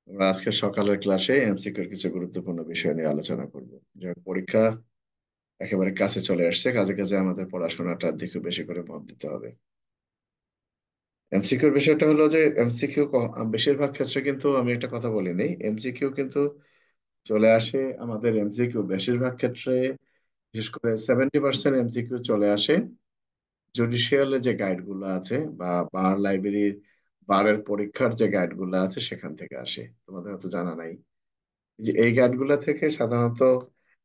আমরা আজকে সকালের ক্লাসে এমসিকিউর কিছু গুরুত্বপূর্ণ বিষয় নিয়ে আলোচনা করব। যে পরীক্ষা একেবারে কাছে চলে আসছে, কাছে কাছে আমাদের পড়াশোনাটার দিকে বেশি করে মন দিতে হবে। এমসিকিউর বিষয়টা হলো যে এমসিকিউ বেশিরভাগ ক্ষেত্রে, কিন্তু আমি একটা কথা বলি নেই, এমসিকিউ কিন্তু চলে আসে আমাদের। এমসিকিউ বেশিরভাগ ক্ষেত্রে, বিশেষ করে 70% এমসিকিউ চলে আসে জুডিশিয়ালের যে গাইড গুলো আছে, বা বার লাইব্রেরির বারের পরীক্ষার যে গাইড গুলো আছে সেখান থেকে আসে। তোমাদের হয়তো জানা নাই যে এই গাইড গুলা থেকে সাধারণত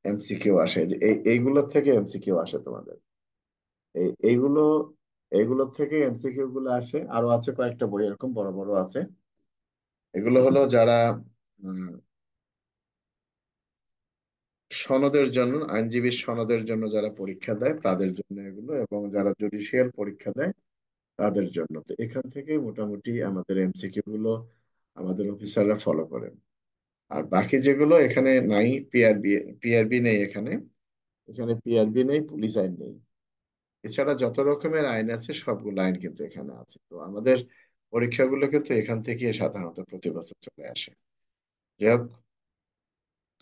এমসিকিউ আসে, যে এইগুলো থেকে এমসিকিউ আসে তোমাদের। এইগুলো এইগুলোর থেকে এমসিকিউ গুলো আসে। আরো আছে কয়েকটা বই এরকম বড় বড় আছে। এগুলো হলো যারা উম, সনদের জন্য, আইনজীবী সনদের জন্য যারা পরীক্ষা দেয় তাদের জন্য এগুলো, এবং যারা জুডিশিয়াল পরীক্ষা দেয় তাদের জন্য। তো এখান থেকে মোটামুটি আমাদের এমসিকিউ গুলো আমাদের অফিসাররা ফলো করেন। আর বাকি যেগুলো এখানে নাই, পিআরবি পিআরবি নেই এখানে। এখানে পিআরবি নেই, পুলিশ আইন নেই। এছাড়া যত রকমের আইন আছে সবগুলো আইন কিন্তু এখানে আছে। তো আমাদের পরীক্ষাগুলো কিন্তু এখান থেকে সাধারণত প্রতি বছর চলে আসে। যাই হোক,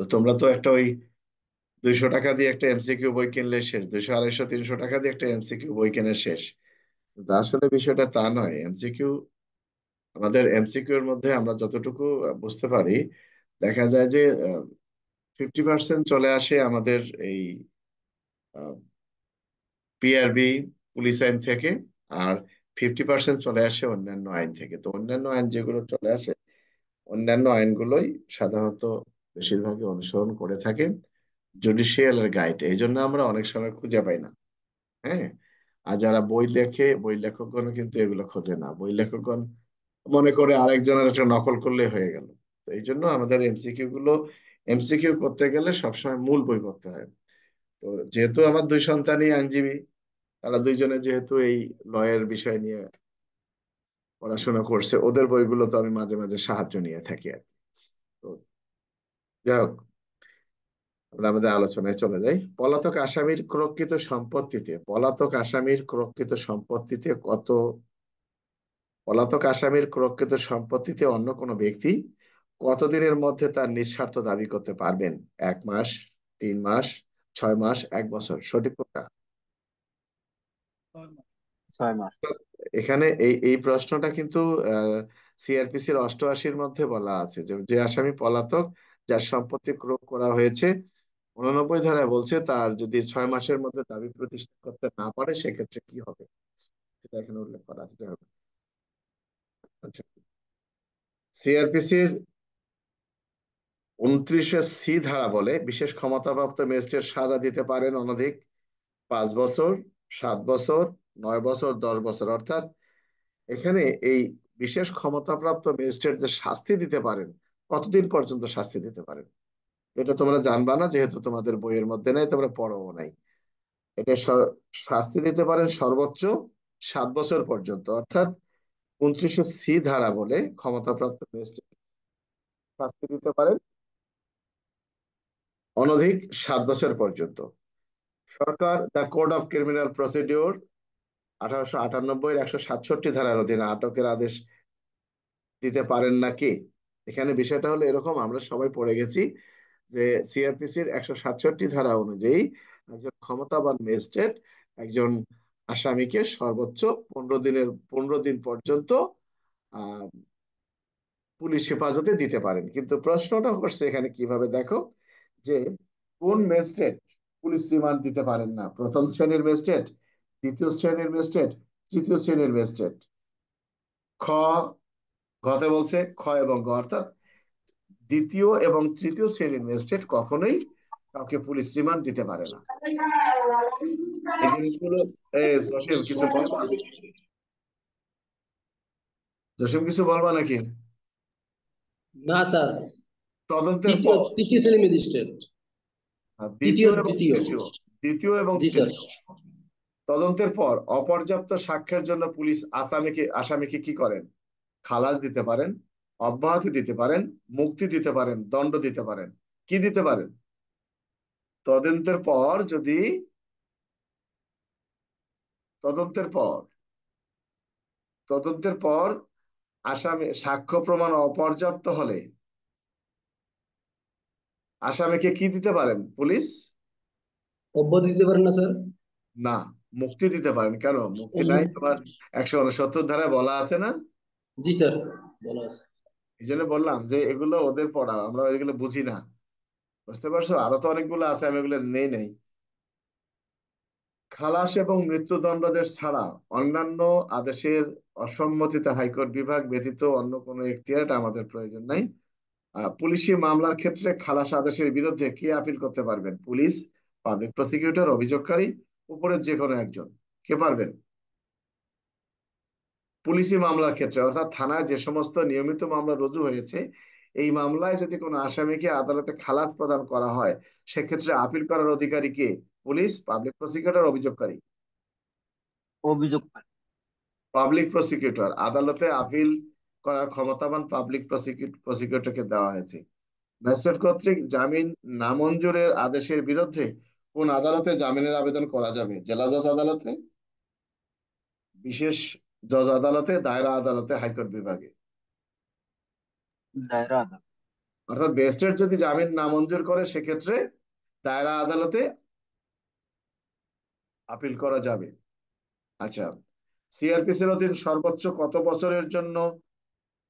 তো তোমরা তো একটা ওই 200 টাকা দিয়ে একটা এমসিকিউ বই কিনলে শেষ, 200, 250, 300 টাকা দিয়ে একটা এমসিকিউ বই কেনা শেষ। কিন্তু আসলে বিষয়টা তা নয়। এমসিকিউ এর মধ্যে আমরা যতটুকু বুঝতে পারি, দেখা যায় যে 50% চলে আসে আমাদের এই পিআরবি, পুলিশ আইন থেকে। আর 50% চলে আসে অন্যান্য আইন থেকে। তো অন্যান্য আইন যেগুলো চলে আসে, অন্যান্য আইনগুলোই সাধারণত বেশিরভাগই অনুসরণ করে থাকে জুডিশিয়াল এর গাইড। এই জন্য আমরা অনেক সময় খুঁজে পাই না। হ্যাঁ। আর যারা বই লেখে, বই লেখকগণ কিন্তু এগুলো খোঁজে না। বই লেখকগণ মনে করে আরেকজনের একটা নকল করলে হয়ে গেল। তো এই জন্য আমাদের এমসিকিউ করতে গেলে সবসময় মূল বই পড়তে হয়। তো যেহেতু আমার দুই সন্তানই আইনজীবী, তারা দুইজনে যেহেতু এই লয়ের বিষয় নিয়ে পড়াশোনা করছে, ওদের বইগুলো তো আমি মাঝে মাঝে সাহায্য নিয়ে থাকি আর কি। তো যাই হোক, আমরা আমাদের আলোচনায় চলে যাই। পলাতক আসামির ক্রোকৃত সম্পত্তিতে অন্য কোনো ব্যক্তি কতদিনের মধ্যে তার নিঃস্বার্থ দাবি করতে পারবেন? 1 মাস, 3 মাস, 6 মাস, 1 বছর, সঠিক কোনটা? 6 মাস। এখানে এই এই প্রশ্নটা কিন্তু সিআরপিসির 88-র মধ্যে বলা আছে যে যে আসামি পলাতক, যার সম্পত্তি ক্রোক করা হয়েছে, 89 ধারায় বলছে তার যদি 6 মাসের মধ্যে দাবি প্রতিষ্ঠা করতে না পারে সেক্ষেত্রে কি হবে, সেটা এখানে উল্লেখ করা আছে। যাই হোক, আচ্ছা, সিআরপিসির 29-সি ধারা বলে বিশেষ ক্ষমতাপ্রাপ্ত ম্যাজিস্ট্রেট সাজা দিতে পারেন অনধিক 5 বছর, 7 বছর, 9 বছর, 10 বছর। অর্থাৎ এখানে এই বিশেষ ক্ষমতাপ্রাপ্ত ম্যাজিস্ট্রেট যে শাস্তি দিতে পারেন, কতদিন পর্যন্ত শাস্তি দিতে পারেন, এটা তোমরা জানবা না, যেহেতু তোমাদের বইয়ের মধ্যে নাই, তোমরা পড়াও নাই। এটা শাস্তি দিতে পারেন সর্বোচ্চ 7 বছর পর্যন্ত। অর্থাৎ 29-সি ধারা বলে ক্ষমতাপ্রাপ্ত ম্যাজিস্ট্রেট শাস্তি দিতে পারেন অনধিক 7 বছর পর্যন্ত। সরকার the Code of Criminal Procedure 1898-এর 167 ধারার অধীনে আটকের আদেশ দিতে পারেন নাকি? এখানে বিষয়টা হলো এরকম, আমরা সবাই পড়ে গেছি যে সিআরপিসির 167 ধারা অনুযায়ী একজন ক্ষমতাবান ম্যাজিস্ট্রেট একজন আসামিকে সর্বোচ্চ 15 দিন পর্যন্ত আহ পুলিশ হেফাজতে দিতে পারেন। কিন্তু প্রশ্নটা করছে এখানে কিভাবে, দেখো, যে কোন ম্যাজিস্ট্রেট পুলিশ রিমান্ড দিতে পারেন না? প্রথম শ্রেণীর ম্যাজিস্ট্রেট, দ্বিতীয় শ্রেণীর ম্যাজিস্ট্রেট, তৃতীয় শ্রেণীর ম্যাজিস্ট্রেট। খ, ঘতে বলছে খ এবং গ, অর্থাৎ দ্বিতীয় এবং তৃতীয় শ্রেণীর ম্যাজিস্ট্রেট কখনোই কাউকে পুলিশ রিমান্ড দিতে পারে না। এই জিনিসগুলো, জসিম কিছু বলবা? জসিম কিছু বলবা নাকি? না স্যার। তদন্তের পর, তৃতীয় শ্রেণী ম্যাজিস্ট্রেট। দ্বিতীয় এবং দ্বিতীয়। তৃতীয়, দ্বিতীয় এবং জি স্যার। তৃতীয় তদন্তের পর অপর্যাপ্ত সাক্ষ্যের জন্য পুলিশ আসামিকে কি করেন? খালাস দিতে পারেন, অব্যাহতি দিতে পারেন, মুক্তি দিতে পারেন, দণ্ড দিতে পারেন। কি দিতে পারেন? তদন্তের পর যদি তদন্তের পর তদন্তের পর আসামি সাক্ষ্য প্রমাণ অপর্যাপ্ত হলে আসামিকে কি দিতে পারেন পুলিশ? অব্যাহতি দিতে পারেন না স্যার? না, মুক্তি দিতে পারেন। কেন মুক্তি নাই? মুক- তোমার 169 ধারায় বলা আছে না। জি স্যার, বলা আছে। এই জন্য বললাম যে এগুলো ওদের পড়া, আমরা এগুলো বুঝি না। বুঝতে পারছো? আরো তো অনেকগুলো আছে, আমি এগুলো নেই নেই। খালাস এবং মৃত্যুদণ্ডাদেশ ছাড়া অন্যান্য আদেশের অসম্মতিতে হাইকোর্ট বিভাগ ব্যতীত অন্য কোনো এখতিয়ার, এটা আমাদের প্রয়োজন নাই। পুলিশি মামলার ক্ষেত্রে খালাস আদেশের বিরুদ্ধে কে আপিল করতে পারবেন? পুলিশ, পাবলিক প্রসিকিউটর, অভিযোগকারী, উপরের যে কোনো একজন। কে পারবেন? পুলিশি মামলার ক্ষেত্রে, অর্থাৎ থানায় যে সমস্ত নিয়মিত মামলা রুজু হয়েছে, এই মামলায় যদি কোনো আসামিকে আদালতে খালাস প্রদান করা হয়, সেক্ষেত্রে আপিল করার অধিকারী কে? পুলিশ, পাবলিক প্রসিকিউটর, অভিযোগকারী। অভিযোগ। পাবলিক প্রসিকিউটর, আদালতে আপিল করার ক্ষমতাবান পাবলিক প্রসিকিউটরকে দেওয়া হয়েছে। ম্যাজিস্ট্রেট কর্তৃক জামিন নামঞ্জুরের আদেশের বিরুদ্ধে কোন আদালতে জামিনের আবেদন করা যাবে? জেলা জজ আদালতে, বিশেষ জজ আদালতে, দায়রা আদালতে, হাইকোর্ট বিভাগে। দায়রা আদালত। অর্থাৎ ম্যাজিস্ট্রেট যদি জামিন নামঞ্জুর করে, সেক্ষেত্রে দায়রা আদালতে আপিল করা যাবে। আচ্ছা, সিআরপিসির অধীন সর্বোচ্চ কত বছরের জন্য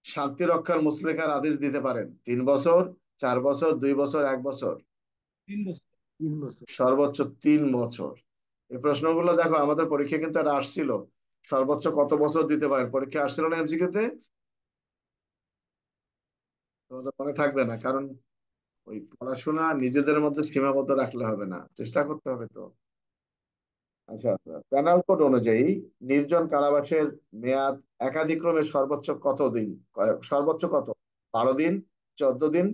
শান্তি রক্ষার মুচলেকার আদেশ দিতে পারেন? 3 বছর, 4 বছর, 2 বছর, 1 বছর? 3 বছর। 3 বছর। সর্বোচ্চ 3 বছর। এই প্রশ্নগুলো দেখো, আমাদের পরীক্ষা কিন্তু এটা আসছিল। সর্বোচ্চ কত বছর দিতে পারেন, পরীক্ষা আসছিল না এমসিকিউতে? তোমাদের মনে থাকবে না, কারণ ওই পড়াশোনা নিজেদের মধ্যে সীমাবদ্ধ রাখলে হবে না, চেষ্টা করতে হবে তো। আচ্ছা, পেনাল কোড অনুযায়ী নির্জন কারাবাসের মেয়াদ একাদিক্রমে সর্বোচ্চ কত দিন? সর্বোচ্চ কত? 12 দিন, 14 দিন,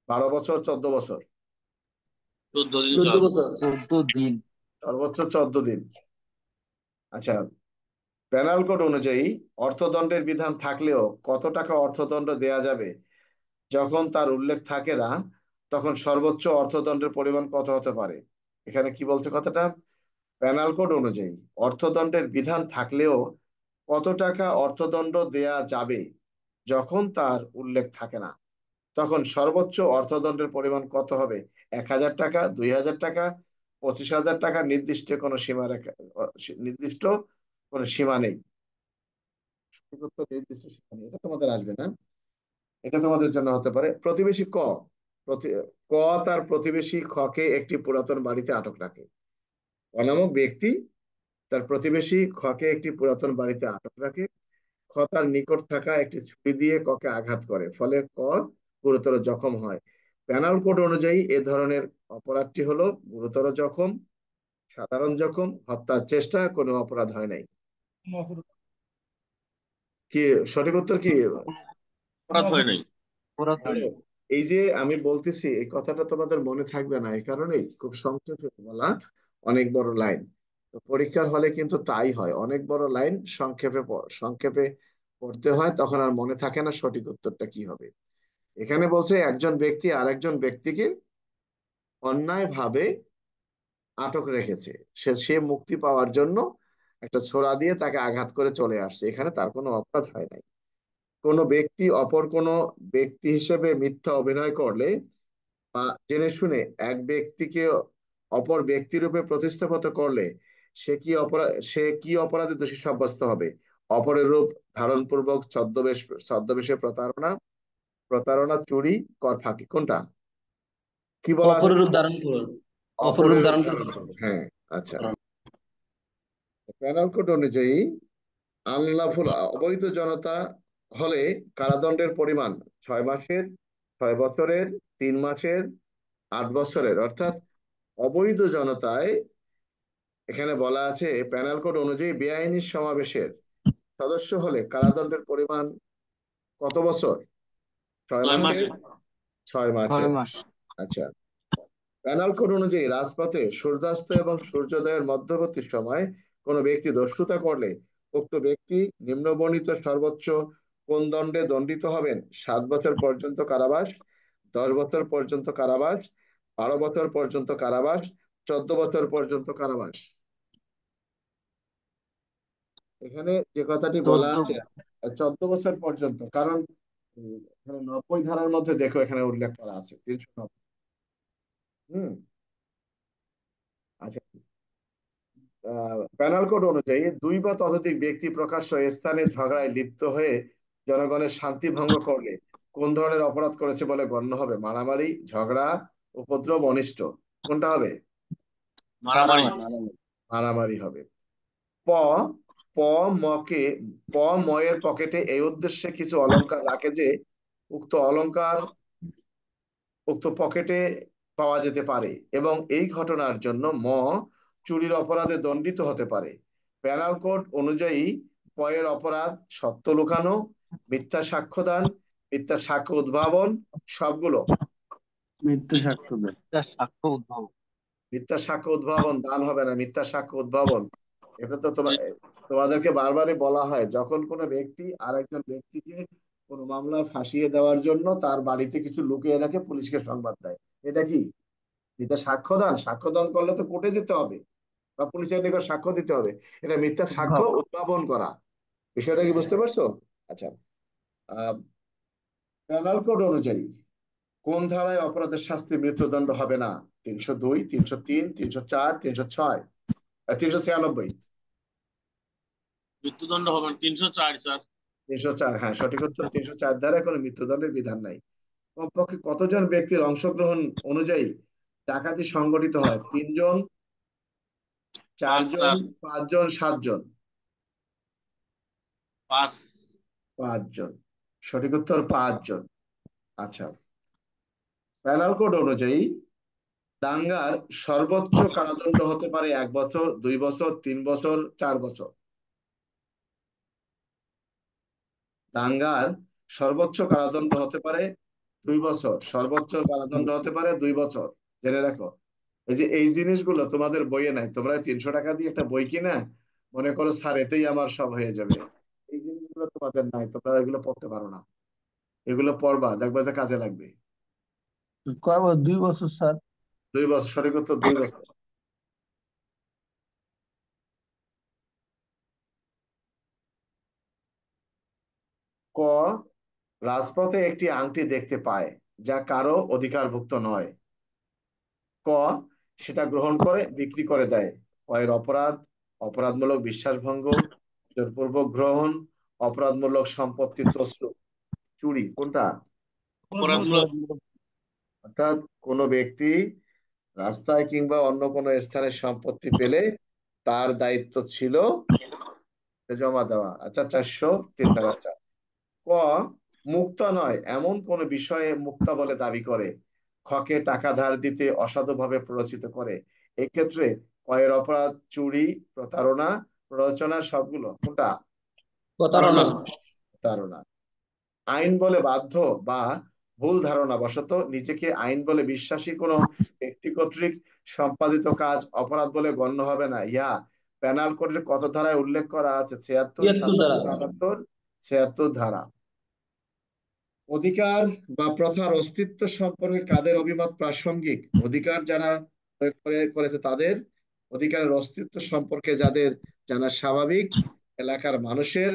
12 বছর, 14 বছর? 14 দিন 14 বছর। 14 দিন। সর্বোচ্চ 14 দিন। আচ্ছা, পেনাল কোড অনুযায়ী অর্থদণ্ডের বিধান থাকলেও কত টাকা অর্থদণ্ড দেয়া যাবে যখন তার উল্লেখ থাকে না, তখন সর্বোচ্চ অর্থদণ্ডের পরিমাণ কত হতে পারে? এখানে কি বলছে কথাটা? পেনাল কোড অনুযায়ী অর্থদণ্ডের বিধান থাকলেও কত টাকা অর্থদণ্ড দেয়া যাবে যখন তার উল্লেখ থাকে না, তখন সর্বোচ্চ অর্থদণ্ডের পরিমাণ কত হবে? 1,000 টাকা, 2,000 টাকা, 25,000 টাকা? নির্দিষ্ট কোনো সীমা রেখা, নির্দিষ্ট কোনো সীমা নেই। নির্দিষ্ট সীমা নেই, এটা তোমাদের আসবে না। এটা তোমাদের জন্য হতে পারে প্রতিবেশী ক। প্রতি ক তার প্রতিবেশী খকে একটি পুরাতন বাড়িতে আটক রাখে। অনামক ব্যক্তি তার প্রতিবেশী খকে একটি পুরাতন বাড়িতে আটক রাখে। খ তার নিকট থাকা একটি ছুরি দিয়ে ককে আঘাত করে, ফলে ক গুরুতর জখম হয়। পেনাল কোড অনুযায়ী এ ধরনের অপরাধটি হলো গুরুতর জখম, সাধারণ জখম, হত্যার চেষ্টা, কোনো অপরাধ হয় নাই। কি সঠিক উত্তর কি? অপরাধ হয় নাই। অপরাধ বলো। হয়নি। এই যে আমি বলতেছি, এই কথাটা তোমাদের মনে থাকবে না, এই কারণেই খুব সংক্ষেপে বলা। অনেক বড় লাইন, তো পরীক্ষার হলে কিন্তু তাই হয়, অনেক বড় লাইন সংক্ষেপে সংক্ষেপে পড়তে হয়, তখন আর মনে থাকে না সঠিক উত্তরটা কি হবে। এখানে বলছে একজন ব্যক্তি আরেকজন ব্যক্তিকে অন্যায়ভাবে আটক রেখেছে, সে সে মুক্তি পাওয়ার জন্য একটা ছোরা দিয়ে তাকে আঘাত করে চলে আসছে, এখানে তার কোনো অপরাধ হয় নাই। কোনো ব্যক্তি অপর কোনো ব্যক্তি হিসেবে মিথ্যা অভিনয় করলে বা জেনে শুনে এক ব্যক্তিকে অপর ব্যক্তি রূপে প্রতিস্থাপিত করলে সে কি অপরাধে দোষী সাব্যস্ত হবে? অপরের রূপ ধারণ পূর্বক ছদ্মবেশে প্রতারণা, প্রতারণা, চুরি, কর ফাঁকি, কোনটা? কি বলা আছে? অপরের রূপ ধারণ করুন। অপরের রূপ অপরের রূপ ধারণ ধারণ করুন। করবে, হ্যাঁ। আচ্ছা, পেনাল কোড অনুযায়ী আনলফুল অবৈধ জনতা হলে কারাদণ্ডের পরিমাণ 6 মাসের, 6 বছরের, 3 মাসের, 8 বছরের। অর্থাৎ অবৈধ জনতায় এখানে বলা আছে প্যানেল কোড অনুযায়ী বেআইনি সমাবেশের সদস্য হলে কারাদণ্ডের পরিমাণ কত বছর? ছয় 6 মাসের মাসে। 6 মাসের। 6 মাস। আচ্ছা, প্যানাল কোড অনুযায়ী রাজপথে সূর্যাস্ত এবং সূর্যোদয়ের মধ্যবর্তী সময় কোনো ব্যক্তি দস্যুতা করলে উক্ত ব্যক্তি নিম্নবর্ণিত সর্বোচ্চ কোন দণ্ডে দণ্ডিত হবেন? 7 বছর পর্যন্ত কারাবাস, 10 বছর পর্যন্ত কারাবাস, 12 বছর পর্যন্ত কারাবাস, 14 বছর পর্যন্ত কারাবাস? এখানে যে কথাটি বলা 14। আছে 14 বছর পর্যন্ত, কারণ এখানে 90 ধারার মধ্যে দেখো, এখানে উল্লেখ করা আছে 390। হুম। আচ্ছা, প্যানাল কোড অনুযায়ী দুই বা ততোধিক ব্যক্তি প্রকাশ্য স্থানে ঝগড়ায় লিপ্ত হয়ে জনগণের শান্তি ভঙ্গ করলে কোন ধরনের অপরাধ করেছে বলে গণ্য হবে? মারামারি, ঝগড়া, উপদ্রব, অনিষ্ট। কোনটা হবে? মারামারি। মারামারি হবে। প প মকে প ময়ের পকেটে এই উদ্দেশ্যে কিছু অলংকার রাখে যে উক্ত অলংকার উক্ত পকেটে পাওয়া যেতে পারে এবং এই ঘটনার জন্য চুরির অপরাধে দণ্ডিত হতে পারে। পেনাল কোড অনুযায়ী পয়ের অপরাধ সত্য লুকানো, মিথ্যা সাক্ষ্য দান, মিথ্যা সাক্ষ্য উদ্ভাবন, সবগুলো। মৃত্যু সাক্ষ্য দেয়। সাক্ষ্য উদ্ভব। মিথ্যা সাক্ষ্য উদ্ভাবন দান হবে না, মিথ্যা সাক্ষ্য উদ্ভাবন। এটা তো তোমাদেরকে বারবারই বলা হয়, যখন কোনো ব্যক্তি আরেকজন ব্যক্তিকে কোনো মামলায় ফাঁসিয়ে দেওয়ার জন্য তার বাড়িতে কিছু লুকিয়ে রাখে, পুলিশকে সংবাদ দেয়, এটা কি মিথ্যা সাক্ষ্যদান? সাক্ষ্যদান করলে তো কোর্টে যেতে হবে বা পুলিশের নিকট সাক্ষ্য দিতে হবে। এটা মিথ্যা সাক্ষ্য উদ্ভব। উদ্ভাবন করা। বিষয়টা কি বুঝতে পারছো? আচ্ছা, আহ পেনাল কোড অনুযায়ী কোন ধারায় অপরাধের শাস্তি মৃত্যুদণ্ড হবে না? 302, 303, 304, 306, 396। মৃত্যুদণ্ড হবে না। 304 স্যার। 304, হ্যাঁ সঠিক উত্তর। 304 ধারায় কোনো মৃত্যুদণ্ডের বিধান নাই। কমপক্ষে কতজন ব্যক্তির অংশগ্রহণ অনুযায়ী ডাকাতি সংগঠিত হয়? 3 জন, 5 4 জন, স্যার। 5 জন, 7 জন? 5। 5 জন। সঠিক উত্তর 5 জন। আচ্ছা, পেনাল কোড অনুযায়ী দাঙ্গার সর্বোচ্চ কারাদণ্ড হতে পারে 1 বছর, 2 বছর, 3 বছর, 4 বছর। দাঙ্গার সর্বোচ্চ কারাদণ্ড হতে পারে 2 বছর, সর্বোচ্চ কারাদণ্ড হতে পারে 2 বছর। জেনে রাখো, এই যে এই জিনিসগুলো তোমাদের বইয়ে নাই। তোমরা 300 টাকা দিয়ে একটা বই কিনা মনে করো স্যার এতেই আমার সব হয়ে যাবে, এই জিনিসগুলো তোমাদের নাই, তোমরা এগুলো পড়তে পারো না। এগুলো পড়বা, দেখবা যে কাজে লাগবে। কয় বছর? 2 বছর স্যার। 2 বছর, সঠিক উত্তর 2 বছর। ক রাজপথে একটি আংটি দেখতে পায় যা কারো অধিকারভুক্ত নয়। ক সেটা গ্রহণ করে বিক্রি করে দেয়। এর অপরাধ, অপরাধমূলক বিশ্বাসভঙ্গ, জোরপূর্বক গ্রহণ, অপরাধমূলক সম্পত্তি তছরূপ, চুরি। কোনটা? অপরাধমূলক। অর্থাৎ কোনো ব্যক্তি রাস্তায় কিংবা অন্য কোনো স্থানে সম্পত্তি পেলে তার দায়িত্ব ছিল জমা দেওয়া। আচ্ছা, 403 ধারা 4। ক মুক্তা নয় এমন কোন বিষয়ে মুক্তা বলে দাবি করে। খকে টাকা ধার দিতে অসাধুভাবে প্ররোচিত করে। এক্ষেত্রে কয়ের অপরাধ চুরি, প্রতারণা, প্ররোচনা, সবগুলো। কোনটা? প্রতারণা। প্রতারণা। আইন বলে বাধ্য বা ভুল ধারণা বশত নিজেকে আইন বলে বিশ্বাসী কোনো ব্যক্তি কর্তৃক সম্পাদিত কাজ অপরাধ বলে গণ্য হবে না। ইহা পেনাল কোডের কত ধারায় উল্লেখ করা আছে? 76, 76 ধারা। 77, 78, 76 ধারা। অধিকার বা প্রথার অস্তিত্ব সম্পর্কে কাদের অভিমত প্রাসঙ্গিক? অধিকার যারা প্রয়োগ করেছে তাদের, অধিকারের অস্তিত্ব সম্পর্কে যাদের জানা স্বাভাবিক এলাকার মানুষের,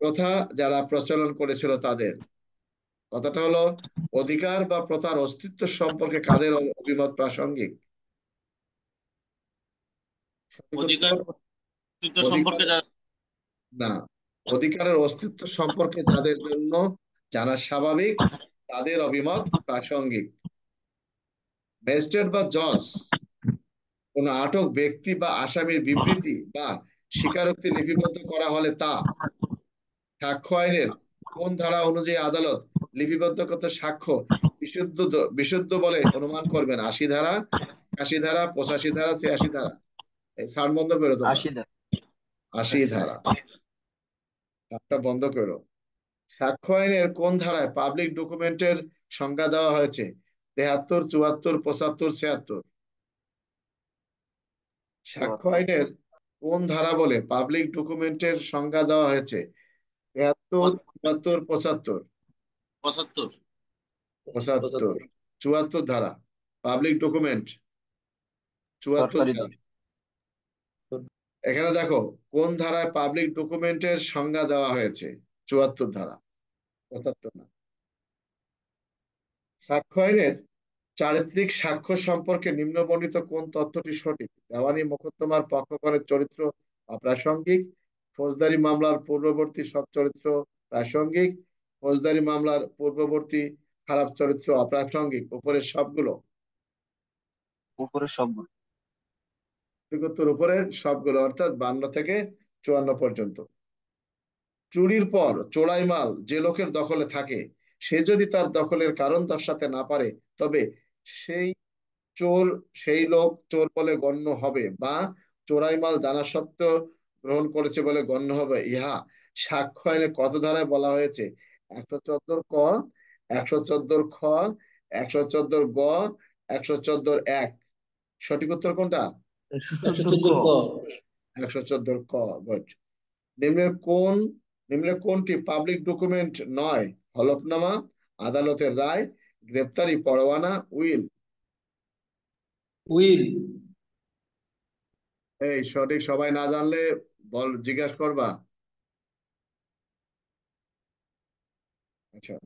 প্রথা যারা প্রচলন করেছিল তাদের। কথাটা হলো অধিকার বা প্রথার অস্তিত্ব সম্পর্কে কাদের অভিমত প্রাসঙ্গিক? সঠিক অধিকার উত্তর অস্তিত্ব অধিকার, সম্পর্কে যা। না, অধিকারের অস্তিত্ব সম্পর্কে যাদের জন্য জানা স্বাভাবিক তাদের অভিমত প্রাসঙ্গিক। ম্যাজিস্ট্রেট বা জজ কোন আটক ব্যক্তি বা আসামির বিবৃতি বা স্বীকারোক্তি লিপিবদ্ধ করা হলে তা সাক্ষ্য আইনের কোন ধারা অনুযায়ী আদালত লিপিবদ্ধকৃত সাক্ষ্য বিশুদ্ধ বিশুদ্ধ বলে অনুমান করবেন? 80 ধারা, 81 ধারা, 85 ধারা, 86 ধারা? এই সাউন্ড বন্ধ করো তোমরা। 80 ধারা। 80 ধারা। সাউন্ডটা বন্ধ করো। সাক্ষ্য আইনের কোন ধারায় পাবলিক ডকুমেন্টের সংজ্ঞা দেওয়া হয়েছে? 73, 74, 75, 76? সাক্ষ্য আইনের কোন ধারা বলে পাবলিক ডকুমেন্টের সংজ্ঞা দেওয়া হয়েছে? 73, 74, 75? 75। 75, 74 ধারা পাবলিক ডকুমেন্ট। 74 সরকারি ধারা। দল। এখানে দেখো কোন ধারায় পাবলিক ডকুমেন্টের সংজ্ঞা দেওয়া হয়েছে? 74 ধারা, 75 না। সাক্ষ্য আইনের চারিত্রিক সাক্ষ্য সম্পর্কে নিম্নবর্ণিত কোন তথ্যটি সঠিক? দেওয়ানি মোকদ্দমার পক্ষগণের চরিত্র অপ্রাসঙ্গিক, ফৌজদারি মামলার পূর্ববর্তী সব চরিত্র প্রাসঙ্গিক, ফৌজদারি মামলার পূর্ববর্তী খারাপ চরিত্র অপ্রাসঙ্গিক, উপরের সবগুলো। উপরের সবগুলো। সঠিক উপরের সবগুলো, অর্থাৎ 52 থেকে 54 পর্যন্ত। চুরির পর চোরাই মাল যে লোকের দখলে থাকে, সে যদি তার দখলের কারণ দর্শাতে না পারে, তবে সেই চোর সেই লোক চোর বলে গণ্য হবে বা চোরাই মাল জানা সত্ত্বেও গ্রহণ করেছে বলে গণ্য হবে। ইহা সাক্ষ্য আইনে কত ধারায় বলা হয়েছে? 114 ক, 114 খ, 114 গ, 114 এক। সঠিক উত্তর কোনটা? 114 ক। 114 ক। গুড। নিম্নের কোন নিম্নের কোনটি পাবলিক ডকুমেন্ট নয়? হলফনামা, আদালতের রায়, গ্রেপ্তারি পরোয়ানা, উইল। উইল। এই সঠিক, সবাই না জানলে জিজ্ঞাসা করবা। আচ্ছা,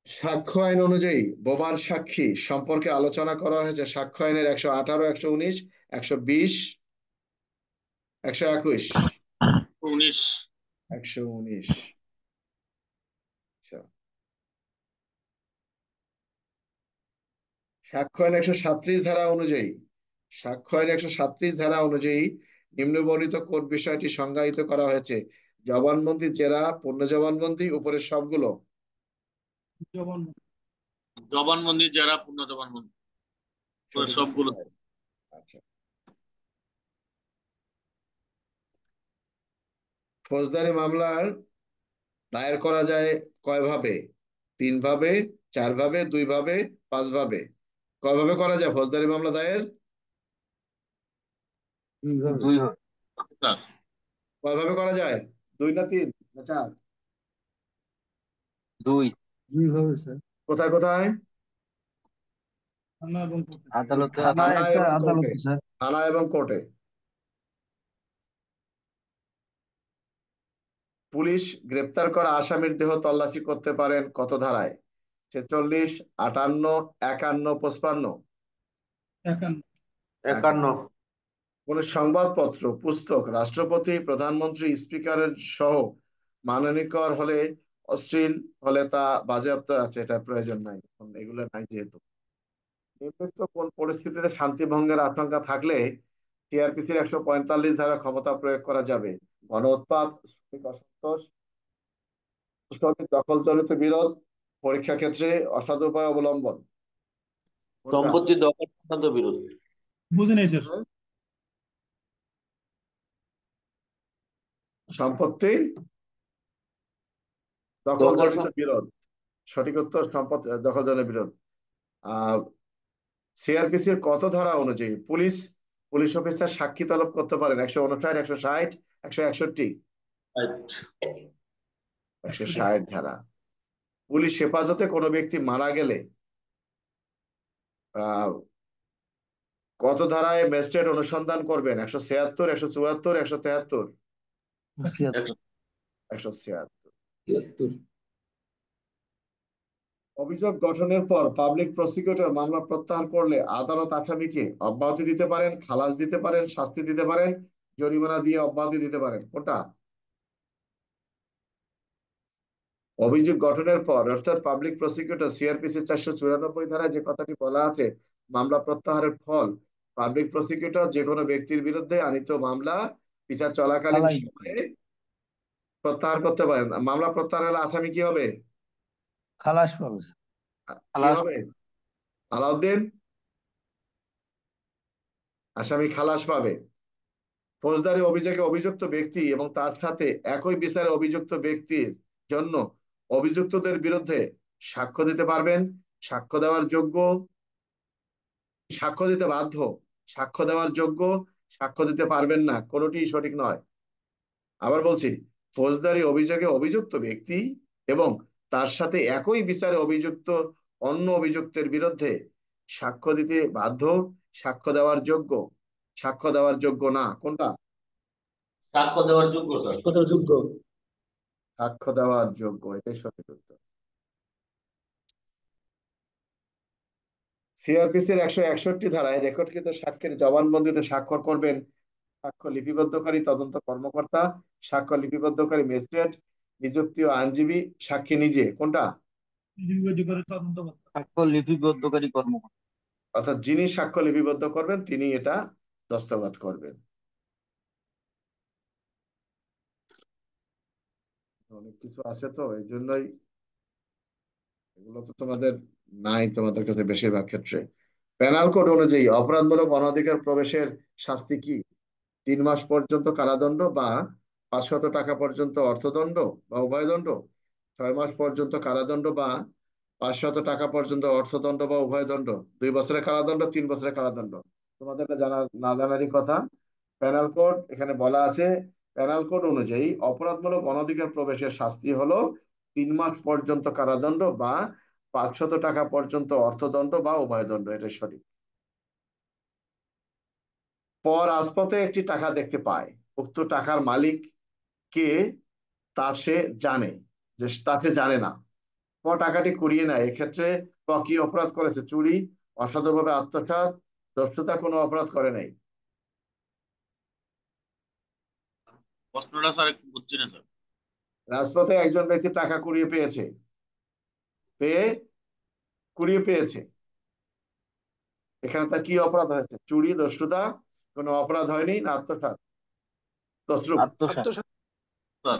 সাক্ষ্য আইন অনুযায়ী বোবার সাক্ষী সম্পর্কে আলোচনা করা হয়েছে সাক্ষ্য আইনের 118, 119, 120, 121, 19। 119। আচ্ছা, সাক্ষ্য আইন 137 ধারা অনুযায়ী সাক্ষ্য আইন 137 ধারা অনুযায়ী নিম্নবর্ণিত কোন বিষয়টি সংজ্ঞায়িত করা হয়েছে? জবানবন্দি, জেরা, পূর্ণ জবানবন্দি, উপরের সবগুলো। জবানবন্দি, যারা পূর্ণ জবানবন্দি, উপরের সঠিক উত্তর সবগুলো। হয়। আচ্ছা, ফৌজদারি মামলার দায়ের করা যায় কয় ভাবে? 3 ভাবে, 4 ভাবে, 2 ভাবে, 5 ভাবে। কয় ভাবে করা যায় ফৌজদারি মামলা দায়ের? দুইভাবে। দুই হবে। স্যার, কয় ভাবে করা যায়? 2 না 3 না 4? দুই। দুইভাবে স্যার। কোথায় কোথায়? আদালতে আর থানায় থানা একটা, এবং কোর্টে। আদালতে স্যার। থানা এবং কোর্টে। পুলিশ গ্রেপ্তার করা আসামির দেহ তল্লাশি করতে পারেন কত ধারায়? 46, 58, 51, 55। 51। কোন সংবাদপত্র, পুস্তক রাষ্ট্রপতি, প্রধানমন্ত্রী, স্পিকারের সহ মাননীকর হলে, অশ্লীল হলে তা বাজেয়াপ্ত আছে, এটা প্রয়োজন নাই, এগুলো নাই যেহেতু। নির্দিষ্ট কোন পরিস্থিতিতে শান্তি ভঙ্গের আশঙ্কা থাকলে সিআরপিসির 145 ধারা ক্ষমতা প্রয়োগ করা যাবে? গণ উৎপাত, শ্রমিক অসন্তোষ, শ্রমিক দখলজনিত বিরোধ, পরীক্ষা ক্ষেত্রে অসাধু উপায় অবলম্বন। কোনটা? সম্পত্তি দখল সংক্রান্ত বিরোধ। সম্পত্তি দখল দখলজনিত বিরোধ। সঠিক উত্তর, সম্পত্তি দখলজনিত বিরোধ। আহ সিআরপিসির কত ধারা অনুযায়ী পুলিশ পুলিশ অফিসার সাক্ষী তলব করতে পারেন? 159, 160, 161, রাইট। 160 ধারা। পুলিশ হেফাজতে কোনো ব্যক্তি মারা গেলে আহ কত ধারায় ম্যাজিস্ট্রেট অনুসন্ধান করবেন? 176, 174, 173, 176। অভিযোগ গঠনের পর পাবলিক প্রসিকিউটর মামলা প্রত্যাহার করলে আদালত আসামিকে অব্যাহতি দিতে পারেন, খালাস দিতে পারেন, শাস্তি দিতে পারেন, জরিমানা দিয়ে অব্যাহতি দিতে পারেন। কোনটা? অভিযোগ গঠনের পর, অর্থাৎ পাবলিক প্রসিকিউটর সিআরপিসি 494 ধারায় যে কথাটি বলা আছে, মামলা প্রত্যাহারের ফল পাবলিক প্রসিকিউটর যে কোনো ব্যক্তির বিরুদ্ধে আনিত মামলা বিচার চলাকালীন খালাস। সময়ে প্রত্যাহার করতে পারেন। মামলা প্রত্যাহার হলে আসামি কি হবে? খালাস পাবে স্যার। কি খালাস। হবে? আলাউদ্দিন, আসামি খালাস পাবে। ফৌজদারি অভিযোগে অভিযুক্ত ব্যক্তি এবং তার সাথে একই বিচারে অভিযুক্ত ব্যক্তির জন্য অভিযুক্তদের বিরুদ্ধে সাক্ষ্য দিতে পারবেন, সাক্ষ্য দেওয়ার যোগ্য, সাক্ষ্য দিতে বাধ্য, সাক্ষ্য দেওয়ার যোগ্য, সাক্ষ্য দিতে পারবেন না, কোনোটি সঠিক নয়। আবার বলছি, ফৌজদারি অভিযোগে অভিযুক্ত ব্যক্তি এবং তার সাথে একই বিচারে অভিযুক্ত অন্য অভিযুক্তের বিরুদ্ধে সাক্ষ্য দিতে বাধ্য, সাক্ষ্য দেওয়ার যোগ্য, সাক্ষ্য দেওয়ার যোগ্য না। কোনটা? সাক্ষ্য দেওয়ার যোগ্য, স্যার। সাক্ষ্য দেওয়ার যোগ্য, এটাই সঠিক উত্তর। সিআরপিসির 161 ধারায় রেকর্ডকৃত সাক্ষ্যের জবানবন্দিতে স্বাক্ষর করবেন সাক্ষ্য লিপিবদ্ধকারী তদন্ত কর্মকর্তা, সাক্ষ্য লিপিবদ্ধকারী ম্যাজিস্ট্রেট, নিযুক্ত আইনজীবী, সাক্ষী নিজে। কোনটা? সাক্ষ্য লিপিবদ্ধকারী কর্মকর্তা। অর্থাৎ যিনি সাক্ষ্য লিপিবদ্ধ করবেন তিনি এটা দস্তখত করবেন। অনেক কিছু আছে তো এই জন্যই এগুলো তো তোমাদের নাই তোমাদের কাছে বেশিরভাগ ক্ষেত্রে। পেনাল কোড অনুযায়ী অপরাধমূলক অনধিকার প্রবেশের শাস্তি কি? 3 মাস পর্যন্ত কারাদণ্ড বা 500 টাকা পর্যন্ত অর্থদণ্ড বা উভয়দণ্ড, 6 মাস পর্যন্ত কারাদণ্ড বা 500 টাকা পর্যন্ত অর্থদণ্ড বা উভয়দণ্ড, 2 বছরের কারাদণ্ড, 3 বছরের কারাদণ্ড। তোমাদের এটা জানা না জানারই কথা। পেনাল কোড এখানে বলা আছে, পেনাল কোড অনুযায়ী অপরাধমূলক অনধিকার প্রবেশের শাস্তি হলো 3 মাস পর্যন্ত কারাদণ্ড বা 500 টাকা পর্যন্ত অর্থদণ্ড বা উভয়দণ্ড। এটা সঠিক। পর রাজপথে একটি টাকা দেখতে পায়, উক্ত টাকার মালিক কে তা সে জানে, যে তা সে জানে না। ক টাকাটি কুড়িয়ে নেয়, এক্ষেত্রে ক কি অপরাধ করেছে? চুরি, অসাধুভাবে আত্মসাৎ, দস্যুতা, কোনো অপরাধ করে নাই। প্রশ্নটা স্যার একটু বুঝছি না স্যার। রাজপথে একজন ব্যক্তি টাকা কুড়িয়ে পেয়েছে, পেয়ে কুড়িয়ে পেয়েছে, এখানে তার কি অপরাধ হয়েছে? চুরি, দস্যুতা, কোনো অপরাধ হয়নি, না আত্মসাৎ? তসরূপ আত্মসাৎ। স্যার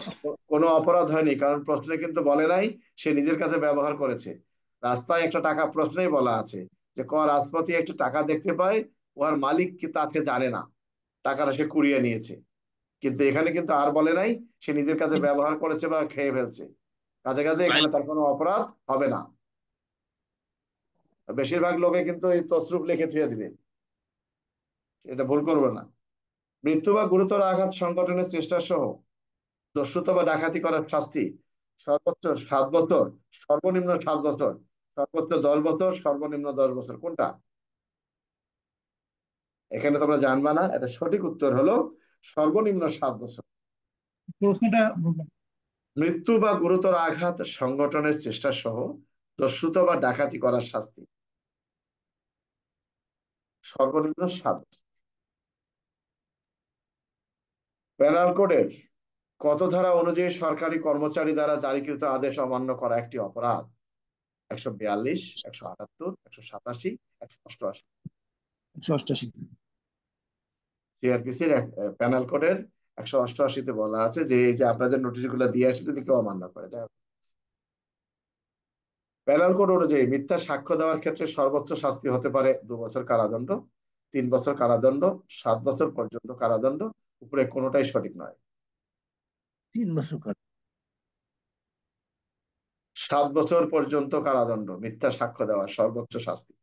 কোনো অপরাধ হয়নি, কারণ প্রশ্নে কিন্তু বলে নাই সে নিজের কাছে ব্যবহার করেছে। রাস্তায় একটা টাকা প্রশ্নেই বলা আছে যে ক রাজপথে একটা টাকা দেখতে পায়, ওর মালিক কি তাকে জানে না, টাকাটা সে কুড়িয়ে নিয়েছে। কিন্তু এখানে কিন্তু আর বলে নাই সে নিজের কাছে ব্যবহার করেছে বা খেয়ে ফেলছে। কাজে কাজে তাই এখানে তার কোনো অপরাধ হবে না। বেশিরভাগ লোকে কিন্তু এই তসরুপ লিখে থুয়ে দিবে, এটা ভুল করবে না। মৃত্যু বা গুরুতর আঘাত সংগঠনের চেষ্টা সহ দস্যুতা বা ডাকাতি করার শাস্তি সর্বোচ্চ 7 বছর, সর্বনিম্ন 7 বছর, সর্বোচ্চ 10 বছর, সর্বনিম্ন 10 বছর। কোনটা? এখানে তোমরা জানবা না, এটা সঠিক উত্তর হলো সর্বনিম্ন 7 বছর। প্রশ্নটা বললাম। মৃত্যু বা গুরুতর আঘাত সংগঠনের চেষ্টা সহ দস্যুতা বা ডাকাতি করার শাস্তি সর্বনিম্ন 7 বছর। পেনাল কোডের কত ধারা অনুযায়ী সরকারি কর্মচারী দ্বারা জারিকৃত আদেশ অমান্য করা একটি অপরাধ? 142, 178, 187, 188। 188। সিআরপিসির প্যানেল কোডের 188-তে বলা আছে যে এই যে আপনাদের নোটিশ গুলো দিয়ে আসছে যদি কেউ অমান্য করে। প্যানেল কোড অনুযায়ী মিথ্যা সাক্ষ্য দেওয়ার ক্ষেত্রে সর্বোচ্চ শাস্তি হতে পারে 2 বছর কারাদণ্ড, 3 বছর কারাদণ্ড, 7 বছর পর্যন্ত কারাদণ্ড, উপরে কোনোটাই সঠিক নয়। 3 বছর কাজ। 7 বছর পর্যন্ত কারাদণ্ড মিথ্যা সাক্ষ্য দেওয়ার সর্বোচ্চ শাস্তি।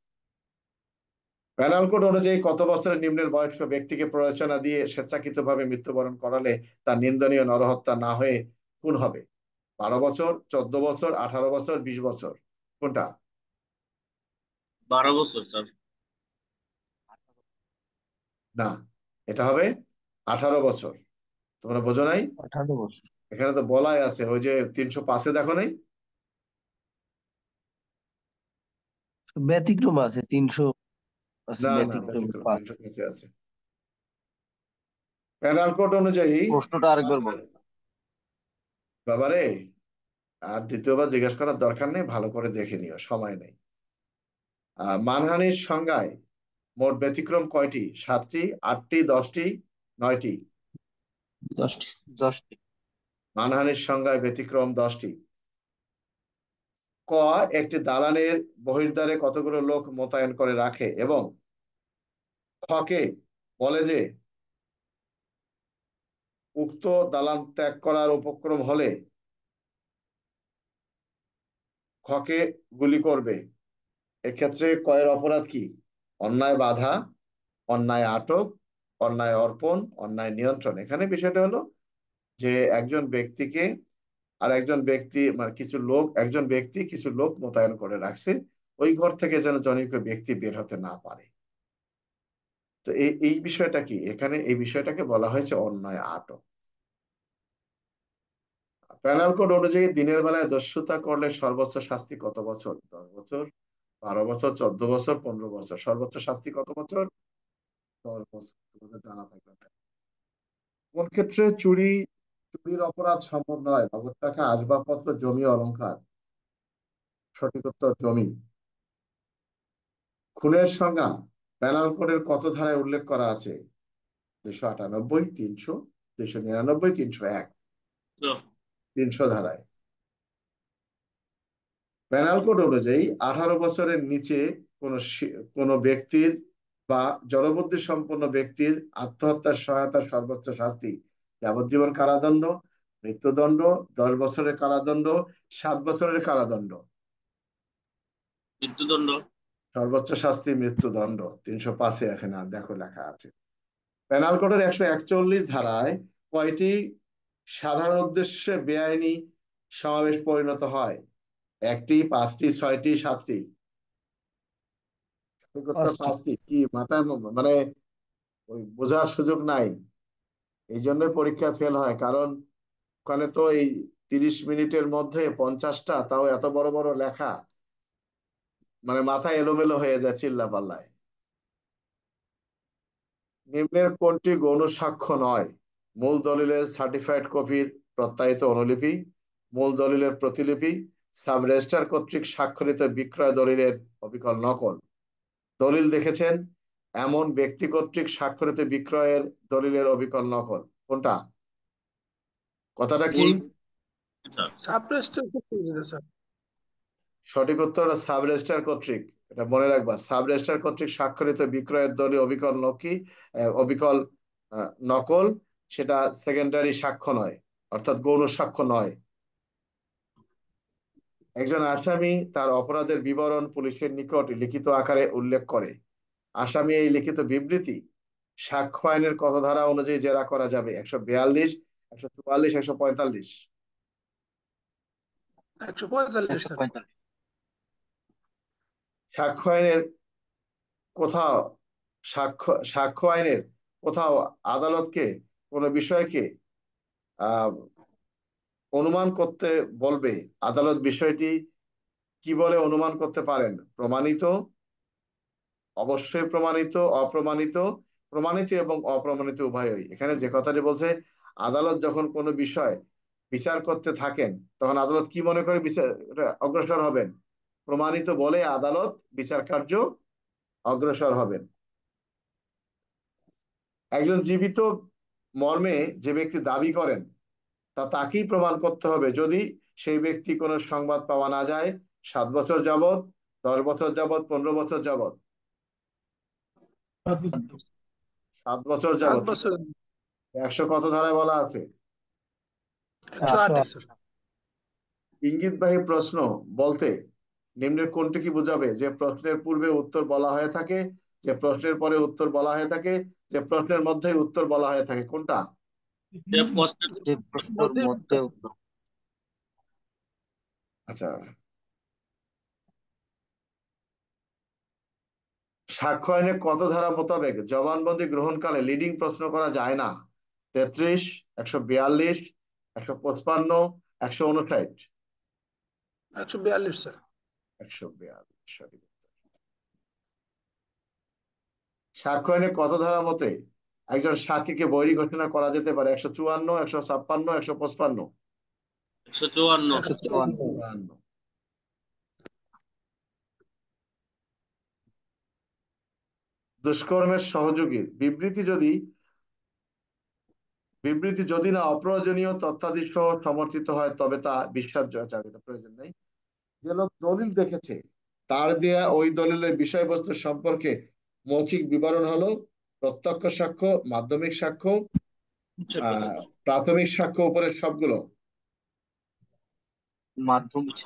প্যানেল কোড অনুযায়ী কত বছরের নিম্নের বয়স্ক ব্যক্তিকে প্ররোচনা দিয়ে স্বেচ্ছাকৃতভাবে মৃত্যুবরণ করালে তার নিন্দনীয় নরহত্যা না হয়ে খুন হবে? 12 বছর, 14 বছর, 18 বছর, 20 বছর। কোনটা? 12 বছর স্যার। না, এটা হবে 18 বছর। তোমরা বোঝো নাই? 18 বছর। এখানে তো বলাই আছে, ওই যে 305-এ দেখো নাই? ব্যতিক্রম আছে 300 আছে, না না, ব্যতিক্রম ব্যতিক্রম 5। 305-এ আছে। প্যানেল কোড অনুযায়ী প্রশ্নটা আরেকবার বল। বাবারে, আর দ্বিতীয়বার জিজ্ঞেস করার দরকার নেই, ভালো করে দেখে নিও, সময় নেই। মানহানির সংজ্ঞায় মোট ব্যতিক্রম কয়টি? 7টি, 8টি, 10টি, 9টি? 10টি। 10টি। মানহানির সংজ্ঞায় ব্যতিক্রম 10টি। ক একটি দালানের বহির্দ্বারে কতগুলো লোক মোতায়েন করে রাখে এবং খকে বলে যে উক্ত দালান ত্যাগ করার উপক্রম হলে খকে গুলি করবে। এক্ষেত্রে কয়ের অপরাধ কি? অন্যায় বাধা, অন্যায় আটক, অন্যায় অর্পণ, অন্যায় নিয়ন্ত্রণ। এখানে বিষয়টা হলো যে একজন ব্যক্তিকে আর একজন ব্যক্তি মানে কিছু লোক, একজন ব্যক্তি কিছু লোক মোতায়েন করে রাখছে ওই ঘর থেকে যেন জনৈক ব্যক্তি বের হতে না পারে। তো এই এই বিষয়টা কি? এখানে এই বিষয়টাকে বলা হয়েছে অন্যায় আটক। প্যানেল কোড অনুযায়ী দিনের বেলায় দস্যুতা করলে সর্বোচ্চ শাস্তি কত বছর? 10 বছর, 12 বছর, 14 বছর, 15 বছর, সর্বোচ্চ শাস্তি কত বছর? 10 বছর। তোমাদের জানা থাকবে না। কোন ক্ষেত্রে চুরির অপরাধ সম্ভব নয়? নগদ টাকা, আসবাবপত্র, জমি, অলংকার। সঠিক উত্তর জমি। খুনের সংজ্ঞা পেনাল কোডের কত ধারায় উল্লেখ করা আছে? 298, 300, 299, 301। 300 ধারায়। পেনাল কোড অনুযায়ী 18 বছরের নিচে কোনো ব্যক্তির বা জড়বুদ্ধি সম্পন্ন ব্যক্তির আত্মহত্যার সহায়তার সর্বোচ্চ শাস্তি যাবজ্জীবন কারাদণ্ড, মৃত্যুদণ্ড, 10 বছরের কারাদণ্ড, 7 বছরের কারাদণ্ড। মৃত্যুদণ্ড। সর্বোচ্চ শাস্তি মৃত্যুদণ্ড। 305-এ এখানে দেখো লেখা আছে। পেনাল কোডের 141 ধারায় কয়টি সাধারণ উদ্দেশ্যে বেআইনি সমাবেশ পরিণত হয়? 1টি, 5টি, 6টি, 7টি? পাঁচটি। 5টি। কি মাথায় মানে ওই বোঝার সুযোগ নাই, এই জন্যই পরীক্ষা ফেল হয়। কারণ ওখানে তো এই 30 মিনিটের মধ্যে 50টা, তাও এত বড় বড় লেখা, মানে মাথায় এলোমেলো হয়ে যায় চিল্লা পাল্লায়। নিম্নের কোনটি গৌণ সাক্ষ্য নয়? মূল দলিলের সার্টিফাইড কপির প্রত্যায়িত অনুলিপি, মূল দলিলের প্রতিলিপি, সাব রেজিস্ট্রার কর্তৃক স্বাক্ষরিত বিক্রয় দলিলের অবিকল নকল। দলিল দেখেছেন এমন ব্যক্তি কর্তৃক স্বাক্ষরিত বিক্রয়ের দলিলের অবিকল নকল। কোনটা? কথাটা কি? মূল। এটা সাবরেস্টের ক্ষেত্রে যেটা স্যার। সঠিক উত্তর সাব রেজিস্ট্রার কর্তৃক। এটা মনে রাখবা, সাব রেজিস্ট্রার কর্তৃক স্বাক্ষরিত বিক্রয়ের দলিল অবিকল অবিকল নকল। সেটা সেকেন্ডারি সাক্ষ্য নয়, অর্থাৎ গৌণ সাক্ষ্য নয়। একজন আসামি তার অপরাধের বিবরণ পুলিশের নিকট লিখিত আকারে উল্লেখ করে। আসামি এই লিখিত বিবৃতি সাক্ষ্য আইনের কত ধারা অনুযায়ী জেরা করা যাবে? 142, 144, 145? 145 স্যার। 145। সাক্ষ্য আইনের কোথাও সাক্ষ্য আইনের কোথাও আদালতকে কোনো বিষয়কে আহ অনুমান করতে বলবে। আদালত বিষয়টি কি বলে অনুমান করতে পারেন? প্রমাণিত, অবশ্যই প্রমাণিত, অপ্রমাণিত, প্রমাণিত এবং অপ্রমাণিত উভয়ই। এখানে যে কথাটি বলছে, আদালত যখন কোনো বিষয় বিচার করতে থাকেন তখন আদালত কি মনে করে বিচার অগ্রসর হবেন? প্রমাণিত বলে আদালত বিচার কার্য অগ্রসর হবেন। একজন জীবিত মর্মে যে ব্যক্তি দাবি করেন তা তাকেই প্রমাণ করতে হবে যদি সেই ব্যক্তি কোনো সংবাদ পাওয়া না যায়। 7 বছর যাবত, 10 বছর যাবত, 15 বছর যাবত? 7 বছর 7 যাবত। বছর। 100 কত ধারায় বলা আছে? 108 স্যার। ইঙ্গিতবাহী প্রশ্ন বলতে নিম্নের কোনটি কি বোঝাবে? যে প্রশ্নের পূর্বে উত্তর বলা হয়ে থাকে, যে প্রশ্নের পরে উত্তর বলা হয়ে থাকে, যে প্রশ্নের মধ্যে উত্তর বলা হয়ে থাকে। কোনটা? যে প্রশ্নের যে প্রশ্নের মধ্যে উত্তর। আচ্ছা, সাক্ষ্য আইনে কত ধারা মোতাবেক জবানবন্দি গ্রহণকালে লিডিং প্রশ্ন করা যায় না? 33, 142, 155, 159? 142 স্যার। 142 সঠিক উত্তর। সাক্ষ্য আইনে কত ধারা মতে একজন সাক্ষীকে বৈরী ঘোষণা করা যেতে পারে? 154, 156, 155? 154। 154। 154। দুষ্কর্মের সহযোগীর বিবৃতি যদি না অপ্রয়োজনীয় তথ্যাদি সহ সমর্থিত হয় তবে তা বিশ্বাসযোগ্য। এটা প্রয়োজন নেই। যে লোক দলিল দেখেছে তার দেয়া ওই দলিলের বিষয়বস্তু সম্পর্কে মৌখিক বিবরণ হলো প্রত্যক্ষ সাক্ষ্য, মাধ্যমিক সাক্ষ্য, প্রাথমিক সাক্ষ্য, উপরের সবগুলো? মাধ্যমিক।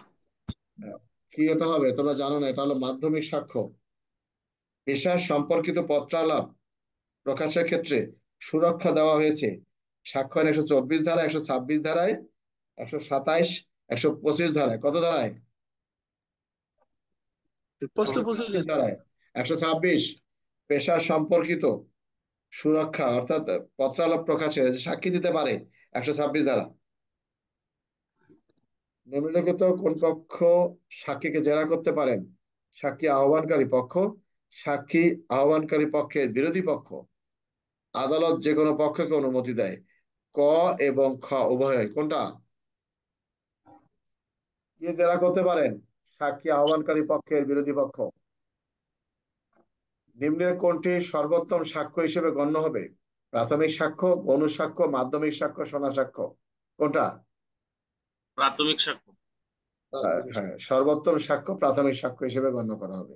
কি এটা হবে? তোমরা জানো না, এটা হলো মাধ্যমিক সাক্ষ্য। পেশা সম্পর্কিত পত্রালাপ প্রকাশের ক্ষেত্রে সুরক্ষা দেওয়া হয়েছে সাক্ষ্য আইন 124 ধারা, 126 ধারায়, 127, 125 ধারায়। কত ধারায়? প্রশ্ন 126 বুঝে ধারায়। 126 পেশা সম্পর্কিত সুরক্ষা, অর্থাৎ পত্রালাপ প্রকাশে যে সাক্ষী দিতে পারে, 126 ধারা। নিম্নলিখিত কোন পক্ষ সাক্ষীকে জেরা করতে পারেন? সাক্ষী আহ্বানকারী পক্ষ, সাক্ষী আহ্বানকারী পক্ষের বিরোধী পক্ষ, আদালত যে কোনো পক্ষকে অনুমতি দেয়। ক এবং খ উভয় কোনটা? কে জেরা করতে পারেন? সাক্ষী আহ্বানকারী পক্ষের বিরোধী পক্ষ। নিম্নের কোনটি সর্বোত্তম সাক্ষ্য হিসেবে গণ্য হবে? প্রাথমিক সাক্ষ্য, গৌণ সাক্ষ্য, মাধ্যমিক সাক্ষ্য, শোনা সাক্ষ্য, কোনটা? প্রাথমিক সাক্ষ্য। হ্যাঁ, সর্বোত্তম সাক্ষ্য প্রাথমিক সাক্ষ্য হিসেবে গণ্য করা হবে।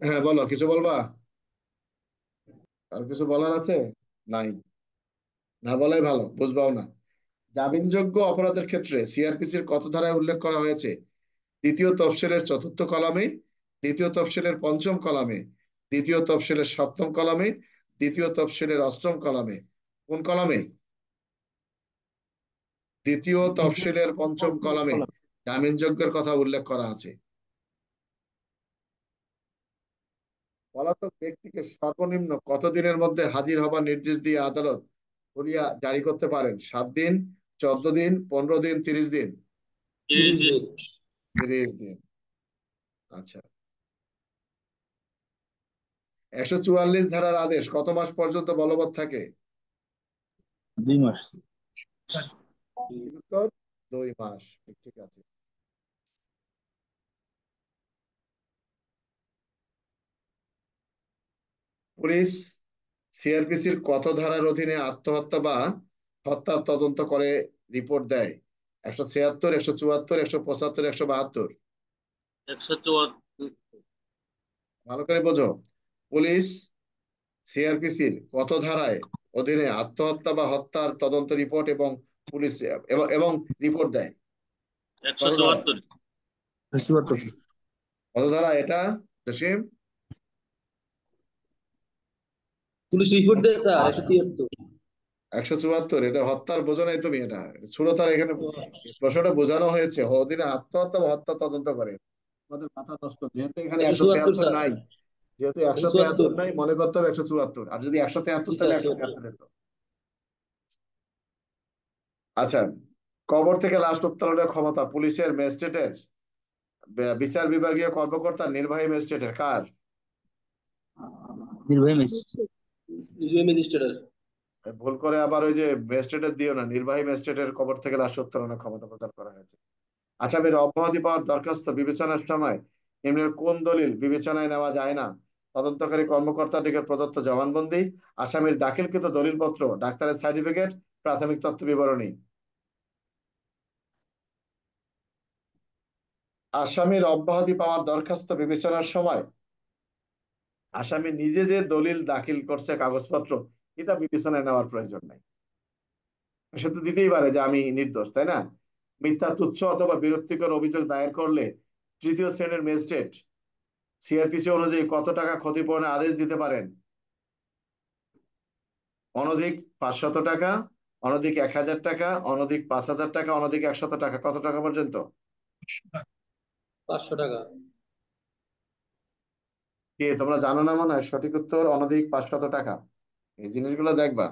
হ্যাঁ বলো, কিছু বলবা? আর কিছু বলার আছে? নাই, না বলাই ভালো, বুঝবাও না। জামিনযোগ্য অপরাধের ক্ষেত্রে সিআরপিসির কত ধারায় উল্লেখ করা হয়েছে? দ্বিতীয় তফসিলের 4র্থ কলামে, দ্বিতীয় তফসিলের 5ম কলামে, দ্বিতীয় তফসিলের 7ম কলামে, দ্বিতীয় তফসিলের 8ম কলামে। কোন কলামে? দ্বিতীয় তফসিলের 5ম কলামে জামিনযোগ্যের কথা উল্লেখ করা আছে। পলাতক ব্যক্তিকে সর্বনিম্ন কতদিনের মধ্যে হাজির হবার নির্দেশ দিয়ে আদালত করিয়া জারি করতে পারেন? 7 দিন, 14 দিন, 15 দিন, 30 দিন? 30 দিন। 30 দিন। আচ্ছা, 144 ধারার আদেশ কত মাস পর্যন্ত বলবৎ থাকে? 2 মাস। উত্তর 2 মাস। ঠিক আছে। পুলিশ সিআরপিসির কত ধারার অধীনে আত্মহত্যা বা হত্যার তদন্ত করে রিপোর্ট দেয়? 176, 174, 175, 172? 174। ভালো করে বোঝো। পুলিশ সিআরপিসির কত ধারায় অধীনে আত্মহত্যা বা হত্যার তদন্ত রিপোর্ট এবং পুলিশ এবং রিপোর্ট দেয়? কত ধারায়? 174। 74। কত ধারা এটা জসিম? পুলিশ রিপোর্ট দেয় স্যার 173। 174। এটা হত্যার বোঝো নাই তুমি, এটা ছোটতার এখানে প্রশ্নটা বোঝানো হয়েছে অধীনে আত্মহত্যা বা হত্যা তদন্ত করে। আমাদের মাথা নষ্ট, যেহেতু এখানে 174 173 স্যার। নাই, যেহেতু 173 174। নাই, মনে করতে হবে 174, আর যদি 173 জি তাহলে স্যার 173 হতো। আচ্ছা, কবর থেকে লাশ উত্তোলনের ক্ষমতা পুলিশের, ম্যাজিস্ট্রেটের, বিচার বিভাগীয় কর্মকর্তা, নির্বাহী ম্যাজিস্ট্রেটের, কার? নির্বাহী ম্যাজিস্ট্রেট। নির্বাহী ম্যাজিস্ট্রেটের। ভুল করে আবার ওই যে ম্যাজিস্ট্রেটের দিও না, নির্বাহী ম্যাজিস্ট্রেটের কবর থেকে লাশ উত্তোলনের ক্ষমতা প্রদান করা হয়েছে। আসামির অব্যাহতি পাওয়ার দরখাস্ত বিবেচনার সময় নিম্নের কোন দলিল বিবেচনায় নেওয়া যায় না? তদন্তকারী কর্মকর্তাদিকে প্রদত্ত জবানবন্দি, আসামির দাখিলকৃত দলিলপত্র, ডাক্তারের সার্টিফিকেট, প্রাথমিক তথ্য বিবরণী। আসামির অব্যাহতি পাওয়ার দরখাস্ত বিবেচনার সময় আসামি নিজে যে দলিল দাখিল করছে, কাগজপত্র, এটা বিবেচনায় নেওয়ার প্রয়োজন নাই। সে তো দিতেই পারে যে আমি নির্দোষ, তাই না? মিথ্যা, তুচ্ছ অথবা বিরক্তিকর অভিযোগ দায়ের করলে তৃতীয় শ্রেণীর ম্যাজিস্ট্রেট সিআরপিসি অনুযায়ী কত টাকা ক্ষতিপূরণের আদেশ দিতে পারেন? অনধিক 500 টাকা, অনধিক 1000 টাকা, অনধিক 5000 টাকা, অনধিক 100 টাকা, কত টাকা পর্যন্ত? 500 টাকা। কি তোমরা জানো না? মনে হয় সঠিক উত্তর অনধিক 500 টাকা। এই জিনিসগুলো দেখবা।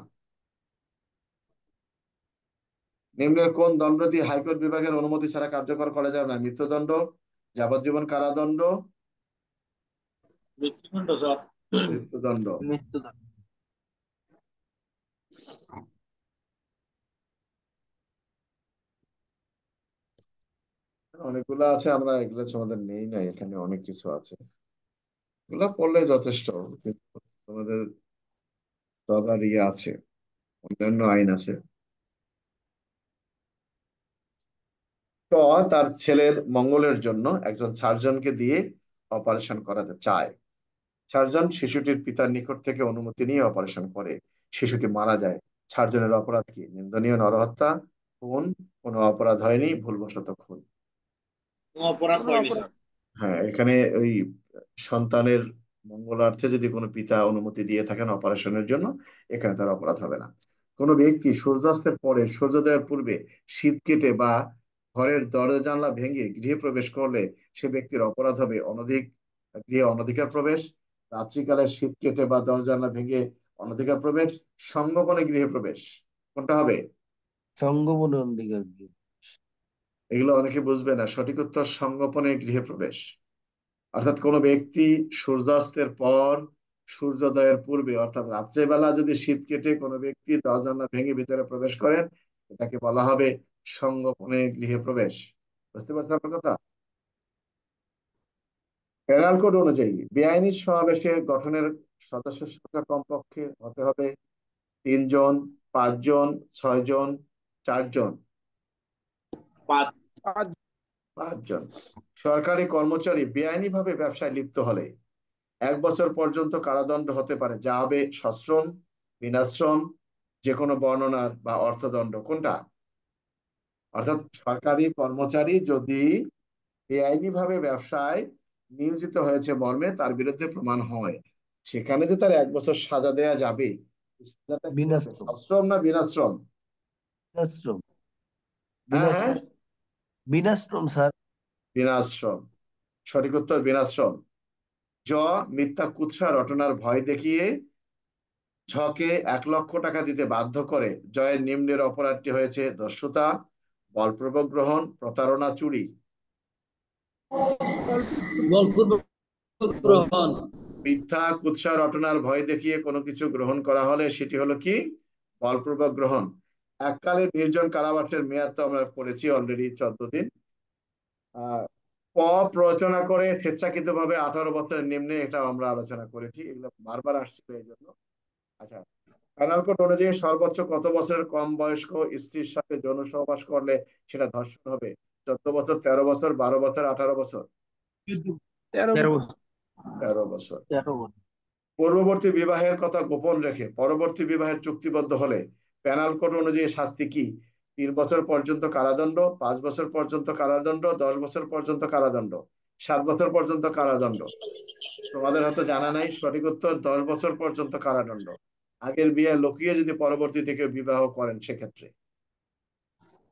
নিম্নের কোন দণ্ডটি হাইকোর্ট বিভাগের অনুমতি ছাড়া কার্যকর করা যাবে না? মৃত্যুদণ্ড, যাবজ্জীবন কারাদণ্ড, মৃত্যুদণ্ড স্যার। মৃত্যুদণ্ড। মৃত্যুদণ্ড। অনেকগুলো আছে, আমরা এগুলো তোমাদের নেই না, এখানে অনেক কিছু আছে, এগুলো পড়লে যথেষ্ট। কিন্তু তোমাদের আবার ইয়ে আছে, অন্যান্য আইন আছে। তো তার ছেলের মঙ্গলের জন্য একজন সার্জনকে দিয়ে অপারেশন করাতে চায়। সার্জন শিশুটির পিতার নিকট থেকে অনুমতি নিয়ে অপারেশন করে, শিশুটি মারা যায়। সার্জনের অপরাধ কি? নিন্দনীয় নরহত্যা, খুন, কোনো অপরাধ হয়নি, ভুলবশত খুন। কোনো অপরাধ কোনো হয়নি অপরাধ। স্যার। হ্যাঁ, এখানে ওই সন্তানের মঙ্গলার্থে যদি কোনো পিতা অনুমতি দিয়ে থাকেন অপারেশনের জন্য, এখানে তার অপরাধ হবে না। কোনো ব্যক্তি সূর্যাস্তের পরে সূর্যোদয়ের পূর্বে শীত কেটে বা ঘরের দরজা জানলা ভেঙে গৃহে প্রবেশ করলে সে ব্যক্তির অপরাধ হবে গৃহে অনধিকার প্রবেশ, রাত্রিকালে শীত কেটে বা দরজা জানলা ভেঙে অনধিকার প্রবেশ, সঙ্গোপনে গৃহে প্রবেশ। কোনটা হবে? সংগোপনে অধিকার। এগুলো অনেকে বুঝবে না। সঠিক উত্তর সংগোপনে গৃহে প্রবেশ। অর্থাৎ কোনো ব্যক্তি সূর্যাস্তের পর সূর্যোদয়ের পূর্বে অর্থাৎ রাত্রেবেলা যদি শীত কেটে কোনো ব্যক্তি দরজা ভেঙে ভিতরে প্রবেশ করেন, এটাকে বলা হবে সংগোপনে গৃহে প্রবেশ। বুঝতে পারছেন আপনার কথা? পেনাল কোড অনুযায়ী বেআইনি সমাবেশের গঠনের সদস্য সংখ্যা কমপক্ষে হতে হবে 3 জন, 5 জন, 6 জন, 4 জন। 5 5 5 জন। সরকারি কর্মচারী বেআইনিভাবে ব্যবসায় লিপ্ত হলে 1 বছর পর্যন্ত কারাদণ্ড হতে পারে, যা হবে সশ্রম, বিনাশ্রম, যে কোনো বর্ণনার বা অর্থদণ্ড। কোনটা? অর্থাৎ সরকারি কর্মচারী যদি বেআইনিভাবে ব্যবসায় নিয়োজিত হয়েছে মর্মে তার বিরুদ্ধে প্রমাণ হয়, সেখানে যে তার 1 বছর সাজা দেয়া যাবে, সাজাটা কি হবে? বিনাশ্রম সশ্রম না বিনাশ্রম? বিনাশ্রম হ্যাঁ হ্যাঁ, বিনাশ্রম বিনাশ্রম স্যার। বিনাশ্রম। সঠিক উত্তর বিনাশ্রম। জ, মিথ্যা কুৎসা রটনার ভয় দেখিয়ে ঝকে 1 লক্ষ টাকা দিতে বাধ্য করে জয়ের নিম্নের অপরাধটি হয়েছে দস্যুতা, বলপূর্বক গ্রহণ, প্রতারণা, চুরি। বলপূর্বক গ্রহণ। মিথ্যা কুৎসা রটনার ভয় দেখিয়ে কোনো কিছু গ্রহণ করা হলে সেটি হলো কি? বলপূর্বক গ্রহণ। এককালে নির্জন কারাবাসের মেয়াদ তো আমরা পড়েছি অলরেডি 14 দিন। আহ প, প্ররোচনা করে স্বেচ্ছাকৃতভাবে 18 বছরের নিম্নে, এটা আমরা আলোচনা করেছি, এগুলো বারবার আসছিল এই জন্য। আচ্ছা, প্যানাল কোড অনুযায়ী সর্বোচ্চ কত বছরের কম বয়স্ক স্ত্রীর সাথে যৌন সহবাস করলে সেটা ধর্ষণ হবে? 14 বছর, 13 বছর, 12 বছর, 18 বছর? 13 13 বছর। 13 বছর। পূর্ববর্তী বিবাহের কথা গোপন রেখে পরবর্তী বিবাহের চুক্তিবদ্ধ হলে প্যানাল কোড অনুযায়ী শাস্তি কি? 3 বছর পর্যন্ত কারাদণ্ড, 5 বছর পর্যন্ত কারাদণ্ড, 10 বছর পর্যন্ত কারাদণ্ড, 7 বছর পর্যন্ত কারাদণ্ড। তোমাদের হয়তো জানা নাই, সঠিক উত্তর 10 বছর পর্যন্ত কারাদণ্ড। আগের বিয়ে লুকিয়ে যদি পরবর্তীতে কেউ বিবাহ করেন সেক্ষেত্রে।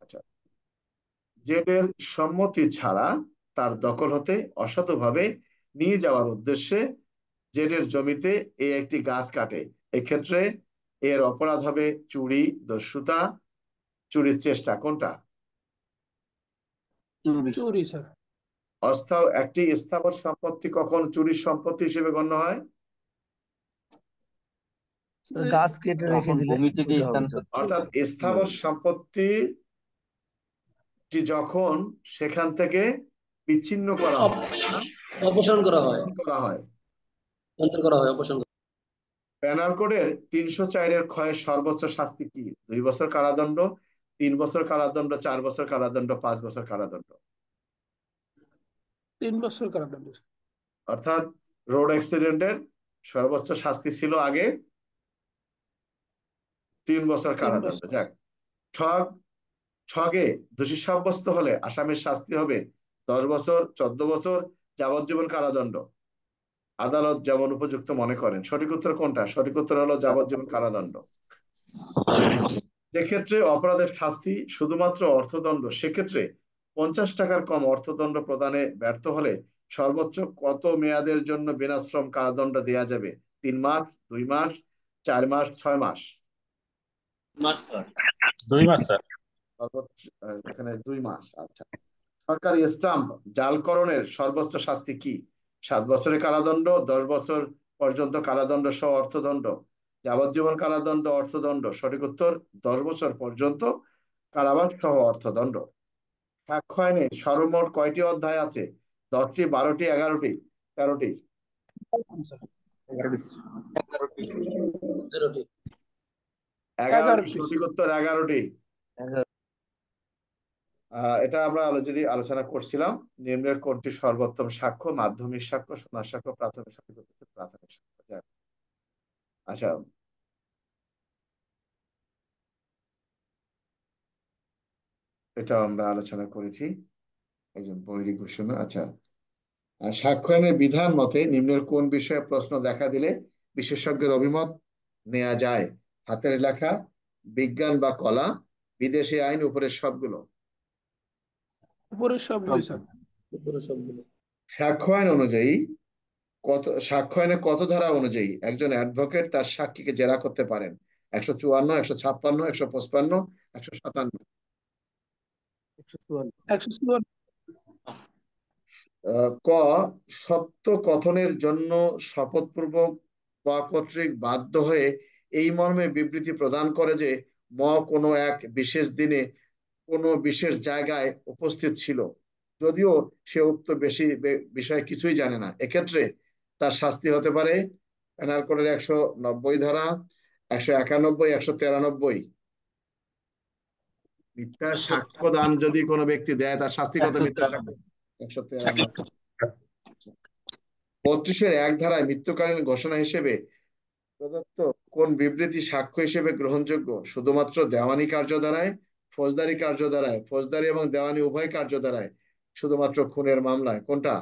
আচ্ছা, জেডের সম্মতি ছাড়া তার দখল হতে অসাধুভাবে নিয়ে যাওয়ার উদ্দেশ্যে জেডের জমিতে একটি গাছ কাটে, এক্ষেত্রে এর অপরাধ হবে চুরি, দস্যুতা, চুরির চেষ্টা। কোনটা? চুরি স্যার। একটি স্থাবর সম্পত্তি কখন চুরির সম্পত্তি হিসেবে গণ্য হয়? গাছ কেটে রেখে তখন দিলে ভূমি থেকে চুরি হবে স্থানান্তর। স্যার। অর্থাৎ স্থাবর সম্পত্তি যখন সেখান থেকে বিচ্ছিন্ন করা হয়, অপসারণ করা হয়, করা হয়। অন্তর করা হয়, অপসারণ করা প্যানাল কোডের 304 ক্ষয়ের সর্বোচ্চ শাস্তি কি? 2 বছর কারাদণ্ড, 3 বছর কারাদণ্ড, 4 বছর কারাদণ্ড, 5 বছর কারাদণ্ড। 3 বছর কারাদণ্ড। অর্থাৎ রোড অ্যাক্সিডেন্টের সর্বোচ্চ শাস্তি ছিল আগে 3 বছর 3 কারাদণ্ড। বছর। যাক, ছগে দোষী সাব্যস্ত হলে আসামির শাস্তি হবে 10 বছর, 14 বছর, যাবজ্জীবন কারাদণ্ড, আদালত যেমন উপযুক্ত মনে করেন। সঠিক উত্তর কোনটা? সঠিক উত্তর হলো যাবজ্জীবন কারাদণ্ড। সেক্ষেত্রে অপরাধের শাস্তি শুধুমাত্র অর্থদণ্ড, সেক্ষেত্রে 50 টাকার কম অর্থদণ্ড প্রদানে ব্যর্থ হলে সর্বোচ্চ কত মেয়াদের জন্য বিনাশ্রম কারাদণ্ড দেয়া যাবে? 3 মাস, 2 মাস, 4 মাস, 6 মাস? মাস্টার 2 মাস স্যার। সর্বোচ্চ এখানে 2 মাস। আচ্ছা, সরকারি স্টাম্প জালকরণের সর্বোচ্চ শাস্তি কি? 7 বছরের কারাদণ্ড, 10 বছর পর্যন্ত কারাদণ্ড সহ অর্থদণ্ড, যাবজ্জীবন কারাদণ্ড, অর্থদণ্ড। সঠিক উত্তর 10 বছর পর্যন্ত কারাবাস সহ অর্থদণ্ড। সাক্ষ্য আইনে সর্বমোট কয়টি অধ্যায় আছে? 10টি, 12টি, 11টি, 13টি? 11টি। 11টি সঠিক উত্তর, 11টি। এটা আমরা অলরেডি আলোচনা করছিলাম। নিম্নের কোনটি সর্বোত্তম সাক্ষ্য? মাধ্যমিক সাক্ষ্য, শোনার সাক্ষ্য, প্রাথমিক সাক্ষ্য? প্রাথমিক সাক্ষ্য। যাক, আচ্ছা, এটা আমরা আলোচনা করেছি, একজন বৈরী ঘোষণা। আচ্ছা, সাক্ষ্য আইনের বিধান মতে নিম্নের কোন বিষয়ে প্রশ্ন দেখা দিলে বিশেষজ্ঞের অভিমত নেওয়া যায়? হাতের লেখা, বিজ্ঞান বা কলা, বিদেশি আইন, উপরের সবগুলো? উপরের সবগুলি স্যার। উপরে সবগুলো। সাক্ষ্য আইন অনুযায়ী সাক্ষ্য আইনের কত ধারা অনুযায়ী একজন অ্যাডভোকেট তার সাক্ষীকে জেরা করতে পারেন? 154, 156, 155, 157? 154 ক সত্য কথনের জন্য শপথপূর্বক বা কর্তৃক বাধ্য হয়ে এই মর্মে বিবৃতি প্রদান করে যে কোনো এক বিশেষ দিনে কোনো বিশেষ জায়গায় উপস্থিত ছিল, যদিও সে উক্ত বিষয়ে কিছুই জানে না। এক্ষেত্রে তার শাস্তি হতে পারে পেনাল কোডের 190 ধারা, 191, 193। মিথ্যা সাক্ষ্য দান যদি কোনো ব্যক্তি দেয় তার শাস্তি কত? মিথ্যা সাক্ষ্য 193। 32-এর 1 ধারায় মৃত্যুকালীন ঘোষণা হিসেবে প্রদত্ত কোন বিবৃতি সাক্ষ্য হিসেবে গ্রহণযোগ্য? শুধুমাত্র দেওয়ানি কার্য দ্বারায়, ফৌজদারি কার্য দ্বারায়, ফৌজদারি এবং দেওয়ানি উভয় কার্য দ্বারায়, শুধুমাত্র খুনের মামলায়? কোনটা?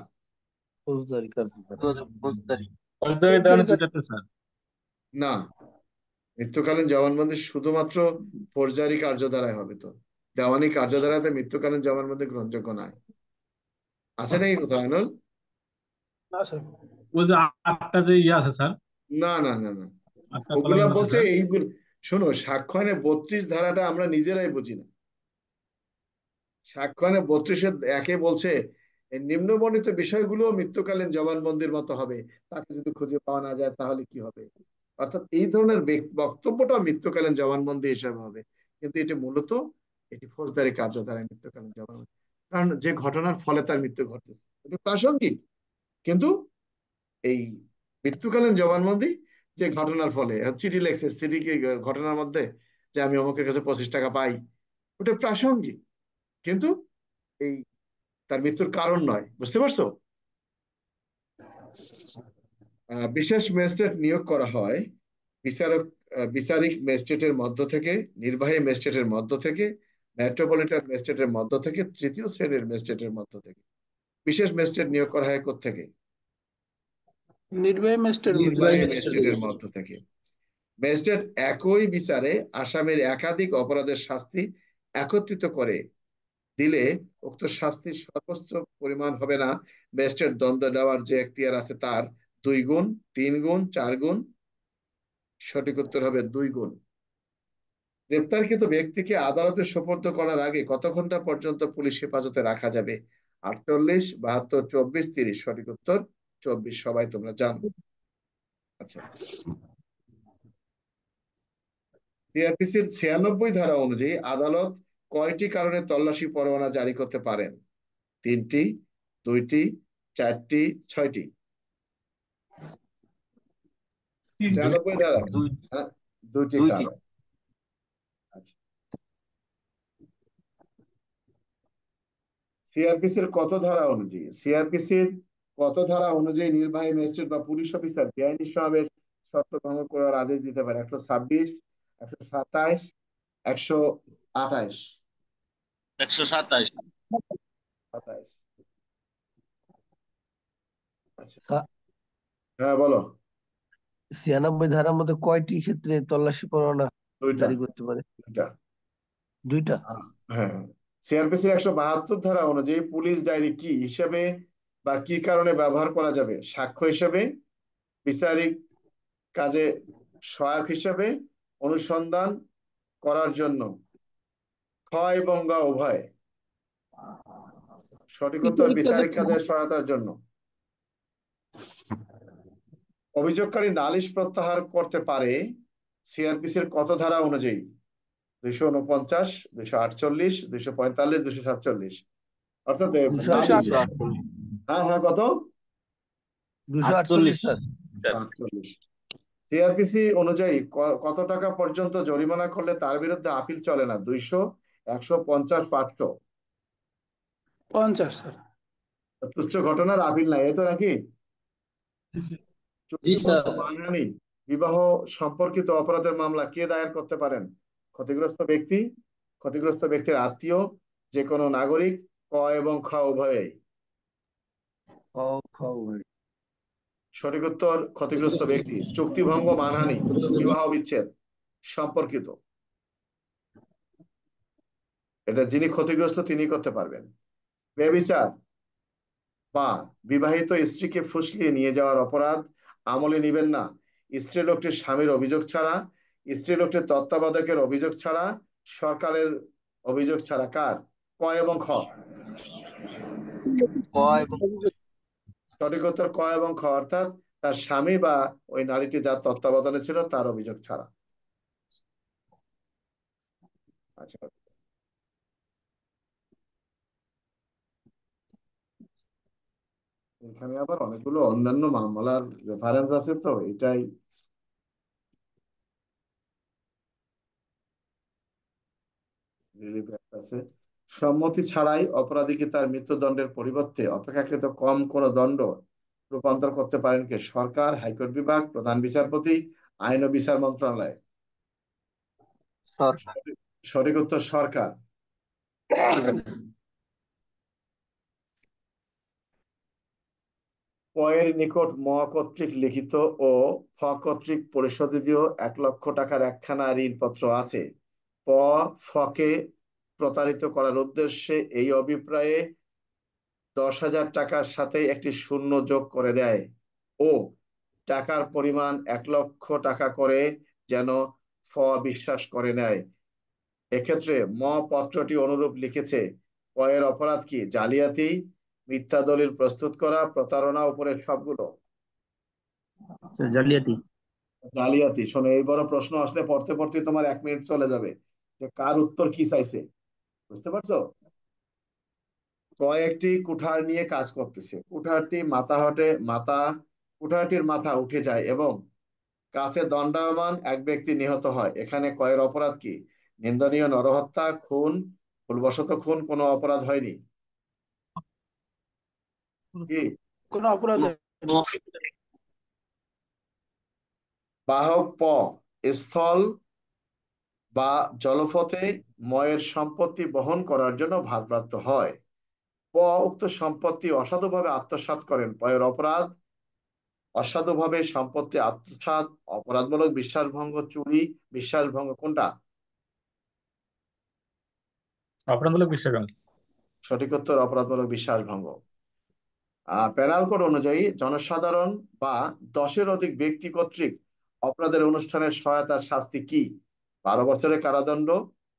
ফৌজদারি কার্যধারা। ফৌজদারি। ফৌজদারি দেওয়ানি দুইটাতে স্যার। না, মৃত্যুকালীন জবানবন্দি শুধুমাত্র ফৌজদারি কার্য দ্বারাই হবে। তো দেওয়ানি কার্য দ্বারাতে মৃত্যুকালীন জবানবন্দি গ্রহণযোগ্য নয়। আছে নাকি কোথাও আইনুল? না স্যার। ওই যে 8টা যে আছে স্যার, না না না না, 8টা ওগুলা কলাম আছে বলছে স্যার। এইগুলো। শোনো, সাক্ষ্য আইনে 32 ধারাটা আমরা নিজেরাই বুঝি না। সাক্ষ্য আইনে 32-এর 1-এ বলছে এই নিম্নবর্ণিত বিষয়গুলো মৃত্যুকালীন জবানবন্দির মতো হবে, তাকে যদি খুঁজে পাওয়া না যায় তাহলে কি হবে। অর্থাৎ এই ধরনের বক্তব্যটা মৃত্যুকালীন জবানবন্দি হিসাবে হবে, কিন্তু এটি মূলত এটি ফৌজদারি কার্য দ্বারা মৃত্যুকালীন জবানবন্দি, কারণ যে ঘটনার ফলে তার মৃত্যু ঘটতেছে এটি প্রাসঙ্গিক। কিন্তু এই মৃত্যুকালীন জবানবন্দি যে ঘটনার ফলে চিঠি লেখছে, চিঠি কি ঘটনার মধ্যে যে আমি অমুকের কাছে 25 টাকা পাই, ওটা প্রাসঙ্গিক, কিন্তু এই তার মৃত্যুর কারণ নয়। বুঝতে পারছো? বিশেষ ম্যাজিস্ট্রেট নিয়োগ করা হয় বিচারিক ম্যাজিস্ট্রেটের মধ্য থেকে, নির্বাহী ম্যাজিস্ট্রেটের মধ্য থেকে, মেট্রোপলিটন ম্যাজিস্ট্রেটের মধ্য থেকে, তৃতীয় শ্রেণীর ম্যাজিস্ট্রেটের মধ্য থেকে। বিশেষ ম্যাজিস্ট্রেট নিয়োগ করা হয় কোত্থেকে? নির্বাহী ম্যাজিস্ট্রেট নির্বাহী ম্যাজিস্ট্রেটের মধ্য থেকে। ম্যাজিস্ট্রেট একই বিচারে আসামির একাধিক অপরাধের শাস্তি একত্রিত করে দিলে উক্ত শাস্তির সর্বোচ্চ পরিমাণ হবে না ম্যাজিস্ট্রেট দণ্ড দেওয়ার যে এখতিয়ার আছে তার 2 গুণ, 3 গুণ, 4 গুণ? সঠিক উত্তর হবে 2 গুণ। গ্রেপ্তারকৃত ব্যক্তিকে আদালতে সোপর্দ করার আগে কত ঘন্টা পর্যন্ত পুলিশ হেফাজতে রাখা যাবে? 48, 72, 24, 30। সঠিক উত্তর 24। সবাই তোমরা জানো। আচ্ছা, সিআরপিসির 96 ধারা অনুযায়ী আদালত কয়টি কারণে তল্লাশি পরোয়ানা জারি করতে পারেন? 3টি, 2টি, 4টি, 6টি? 96 ধারা, হ্যাঁ, 2টি কারণ। আচ্ছা, সিআরপিসির কত ধারা অনুযায়ী, সিআরপিসির কত ধারা অনুযায়ী নির্বাহী ম্যাজিস্ট্রেট বা পুলিশ অফিসার বেআইনি সমাবেশ শর্ত ভঙ্গ করার আদেশ দিতে পারে? 126, 127, 128? 127। 27। আচ্ছা, হ্যাঁ বলো। 96 ধারার মধ্যে কয়টি ক্ষেত্রে তল্লাশি পরোয়ানা 2টা। জারি করতে পারে? 2টা। 2টা। হ্যাঁ, সিআরপিসির 172 ধারা অনুযায়ী পুলিশ ডায়েরি কি হিসেবে বা কি কারণে ব্যবহার করা যাবে? সাক্ষ্য হিসেবে, বিচারিক কাজে সহায়ক হিসেবে, অনুসন্ধান করার জন্য? খ এবং গ উভয়? সঠিক উত্তর বিচারিক কাজে সহায়তার জন্য। অভিযোগকারী নালিশ প্রত্যাহার করতে পারে সিআরপিসির কত ধারা অনুযায়ী? 249, 248, 245, 247? অর্থাৎ নালিশ। হ্যাঁ হ্যাঁ, কত? 248 স্যার। 48। সিআরপিসি অনুযায়ী কত টাকা পর্যন্ত জরিমানা করলে তার বিরুদ্ধে আপিল চলে না? 200, 150, 500? 50 স্যার। তুচ্ছ ঘটনার আপিল নাই, এই তো নাকি? জি স্যার। মানহানি, বিবাহ সম্পর্কিত অপরাধের মামলা কে দায়ের করতে পারেন? ক্ষতিগ্রস্ত ব্যক্তি, ক্ষতিগ্রস্ত ব্যক্তির আত্মীয়, যে কোনো নাগরিক, ক এবং খ উভয়েই? সঠিক উত্তর ক্ষতিগ্রস্ত ব্যক্তি। চুক্তিভঙ্গ, মানহানি, বিবাহ বিচ্ছেদ সম্পর্কিত, এটা যিনি ক্ষতিগ্রস্ত তিনি করতে পারবেন। ব্যভিচার বা বিবাহিত স্ত্রীকে ফুসলিয়ে নিয়ে যাওয়ার অপরাধ আমলে নিবেন না স্ত্রী লোকটির স্বামীর অভিযোগ ছাড়া, স্ত্রী লোকটির তত্ত্বাবধায়কের অভিযোগ ছাড়া, সরকারের অভিযোগ ছাড়া। কার? ক এবং খ? ক এবং সঠিক উত্তর ক এবং খ, অর্থাৎ তার স্বামী বা ওই নারীটি যার তত্ত্বাবধানে ছিল তার অভিযোগ ছাড়া। আচ্ছা, এখানে আবার অনেকগুলো অন্যান্য মামলার রেফারেন্স আছে, তো এটাই রিলিভ আছে। সম্মতি ছাড়াই অপরাধীকে তার মৃত্যুদণ্ডের পরিবর্তে অপেক্ষাকৃত কম কোনো দণ্ড রূপান্তর করতে পারেন কে? সরকার, হাইকোর্ট বিভাগ, প্রধান বিচারপতি, আইন ও বিচার মন্ত্রণালয়? সরকার। সঠিক উত্তর সরকার। পয়ের নিকট ম কর্তৃক লিখিত ও ফ কর্তৃক পরিশোধিত 1,00,000 টাকার একখানা ঋণপত্র আছে। প ফকে প্রতারিত করার উদ্দেশ্যে এই অভিপ্রায়ে 10,000 টাকার সাথে একটি শূন্য যোগ করে দেয় ও টাকার পরিমাণ 1,00,000 টাকা করে যেন ফ বিশ্বাস করে নেয়। এক্ষেত্রে ম পত্রটি অনুরূপ লিখেছে। পয়ের অপরাধ কি? জালিয়াতি, মিথ্যা দলিল প্রস্তুত করা, প্রতারণা, উপরের সবগুলো? জালিয়াতি। জালিয়াতি। শোনো, এই বড় প্রশ্ন আসলে পড়তে পড়তে তোমার 1 মিনিট চলে যাবে, যে কার উত্তর কি চাইছে। বুঝতে পারছো? কয়েকটি কুঠার নিয়ে কাজ করতেছে, কুঠারটির মাথা উঠে যায় এবং কাছে দণ্ডায়মান এক ব্যক্তি নিহত হয়। এখানে কয়ের অপরাধ কি? নিন্দনীয় নরহত্যা, খুন, ভুলবশত খুন, কোনো অপরাধ হয়নি। কি? কোনো অপরাধ হয়নি। বাহক প স্থল বা জলপথে ময়ের সম্পত্তি বহন করার জন্য ভারপ্রাপ্ত হয়। প উক্ত সম্পত্তি অসাধুভাবে আত্মসাৎ করেন। পয়ের অপরাধ অসাধুভাবে সম্পত্তি আত্মসাৎ, অপরাধমূলক বিশ্বাসভঙ্গ, চুরি, বিশ্বাসভঙ্গ, কোনটা? অপরাধমূলক বিশ্বাসভঙ্গ। সঠিক উত্তর অপরাধমূলক বিশ্বাসভঙ্গ। পেনাল কোড অনুযায়ী জনসাধারণ বা 10-এর অধিক ব্যক্তি কর্তৃক অপরাধের অনুষ্ঠানের সহায়তার শাস্তি কি? 12 বছরের কারাদণ্ড,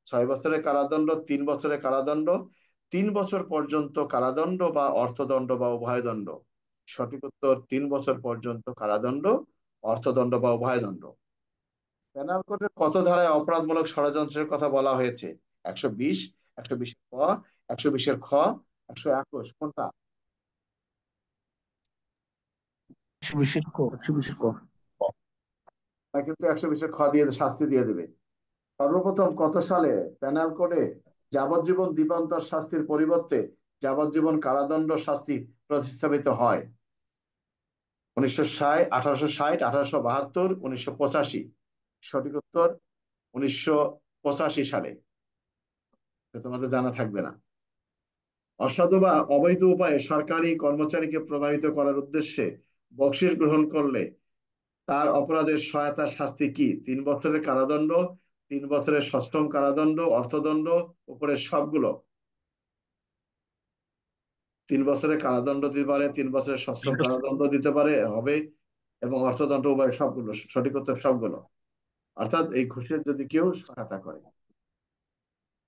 6 বছরের কারাদণ্ড, 3 বছরের কারাদণ্ড, 3 বছর পর্যন্ত কারাদণ্ড বা অর্থদণ্ড বা উভয়দণ্ড? সঠিক উত্তর 3 বছর পর্যন্ত কারাদণ্ড, অর্থদণ্ড বা উভয়দণ্ড। পেনাল কোডের কত ধারায় অপরাধমূলক ষড়যন্ত্রের কথা বলা হয়েছে? 120, 120 ক, 120 খ, 121, কোনটা? 120 ক। 120 ক। তা কিন্তু 120 খ দিয়ে শাস্তি দিয়ে দেবে। সর্বপ্রথম কত সালে পেনাল কোডে যাবজ্জীবন দ্বীপান্তর শাস্তির পরিবর্তে যাবজ্জীবন কারাদণ্ড শাস্তি প্রতিস্থাপিত হয়? 1960, 1860, 1872, 1985? সঠিক উত্তর 1985 সালে। এটা তোমাদের জানা থাকবে না। অসাধু বা অবৈধ উপায়ে সরকারি কর্মচারীকে প্রভাবিত করার উদ্দেশ্যে বকশিশ গ্রহণ করলে তার অপরাধের সহায়তার শাস্তি কি? 3 বছরের কারাদণ্ড, 3 বছরের সশ্রম কারাদণ্ড, অর্থদণ্ড, উপরের সবগুলো? 3 বছরের কারাদণ্ড দিতে পারে, 3 বছরের সশ্রম কারাদণ্ড দিতে পারে হবে, এবং অর্থদণ্ড, উভয় সবগুলো। সঠিক উত্তর সবগুলো, অর্থাৎ এই ঘুষের যদি কেউ সহায়তা করে।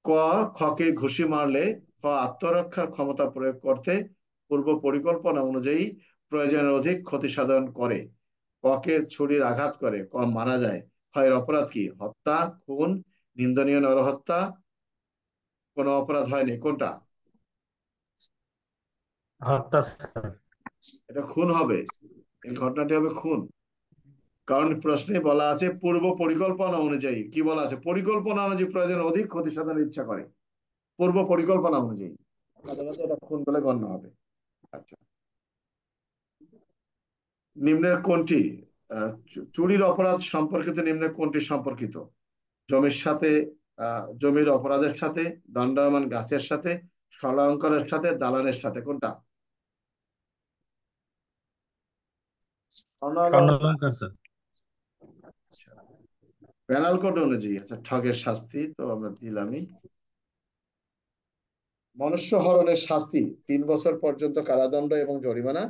ক খকে ঘুষি মারলে খ আত্মরক্ষার ক্ষমতা প্রয়োগ করতে পূর্ব পরিকল্পনা অনুযায়ী প্রয়োজনের অধিক ক্ষতি সাধন করে। ককে ছুরির আঘাত করে ক মারা যায়। ক্ষয়ের অপরাধ কি? হত্যা, খুন, নিন্দনীয় নরহত্যা, কোনো অপরাধ হয়নি, কোনটা? হত্যা স্যার। এটা খুন হবে, এই ঘটনাটি হবে খুন। কারণ প্রশ্নে বলা আছে পূর্ব পরিকল্পনা অনুযায়ী। কি বলা আছে? পরিকল্পনা অনুযায়ী প্রয়োজন অধিক ক্ষতি সাধনের ইচ্ছা করে, পূর্ব পরিকল্পনা অনুযায়ী। আদালতে এটা খুন বলে গণ্য হবে। আচ্ছা, নিম্নের কোনটি চুরির অপরাধ সম্পর্কিত? নিম্নের কোনটি সম্পর্কিত? জমির সাথে, জমির অপরাধের সাথে, দণ্ডায়মান গাছের সাথে, স্বর্ণালঙ্কারের সাথে, দালানের সাথে, কোনটা? স্বর্ণালঙ্কার। স্বর্ণালঙ্কার স্যার। পেনাল কোড অনুযায়ী আচ্ছা ঠগের শাস্তি তো আমরা দিলামই। মনুষ্য হরণের শাস্তি 3 বছর পর্যন্ত কারাদণ্ড এবং জরিমানা,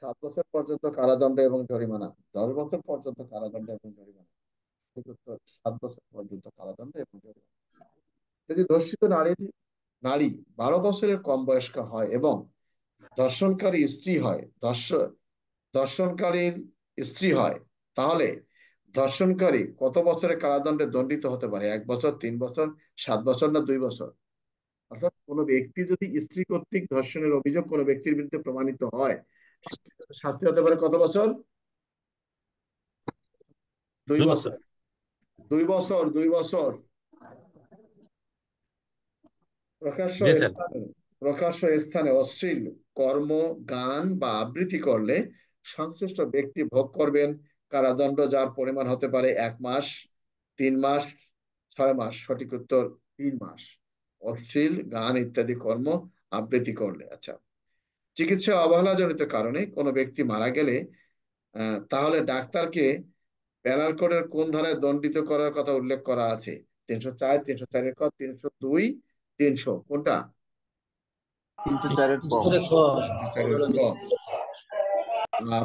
7 বছর পর্যন্ত কারাদণ্ড এবং জরিমানা, 10 বছর পর্যন্ত কারাদণ্ড এবং জরিমানা? ঠিক উত্তর 7 বছর পর্যন্ত কারাদণ্ড এবং জরিমানা। যদি ধর্ষিত নারীর নারী 12 বছরের কম বয়স্ক হয় এবং ধর্ষণকারী স্ত্রী হয়, ধর্ষণকারীর স্ত্রী হয়, তাহলে ধর্ষণকারী কত বছরের কারাদণ্ডে দণ্ডিত হতে পারে? 1 বছর, 3 বছর, 7 বছর, না 2 বছর? অর্থাৎ কোনো ব্যক্তি যদি স্ত্রী কর্তৃক ধর্ষণের অভিযোগ কোনো ব্যক্তির বিরুদ্ধে প্রমাণিত হয়, শাস্তি হতে পারে কত বছর? 2 2 বছর। বছর। 2 বছর, 2 বছর। প্রকাশ্য জি স্যার। স্থানে প্রকাশ্য স্থানে অশ্লীল কর্ম, গান বা আবৃত্তি করলে সংশ্লিষ্ট ব্যক্তি ভোগ করবেন কারাদণ্ড, যার পরিমাণ হতে পারে 1 মাস, 3 মাস, 6 মাস। সঠিক উত্তর 3 মাস। অশ্লীল গান ইত্যাদি কর্ম আবৃত্তি করলে। আচ্ছা, চিকিৎসা অবহেলাজনিত কারণে কোনো ব্যক্তি মারা গেলে তাহলে ডাক্তারকে পেনাল কোডের কোন ধারায় দণ্ডিত করার কথা উল্লেখ করা আছে? 304, 304 ক, 302, 300, কোনটা? 304 ক। ঈশ্বরে খ 304 ক।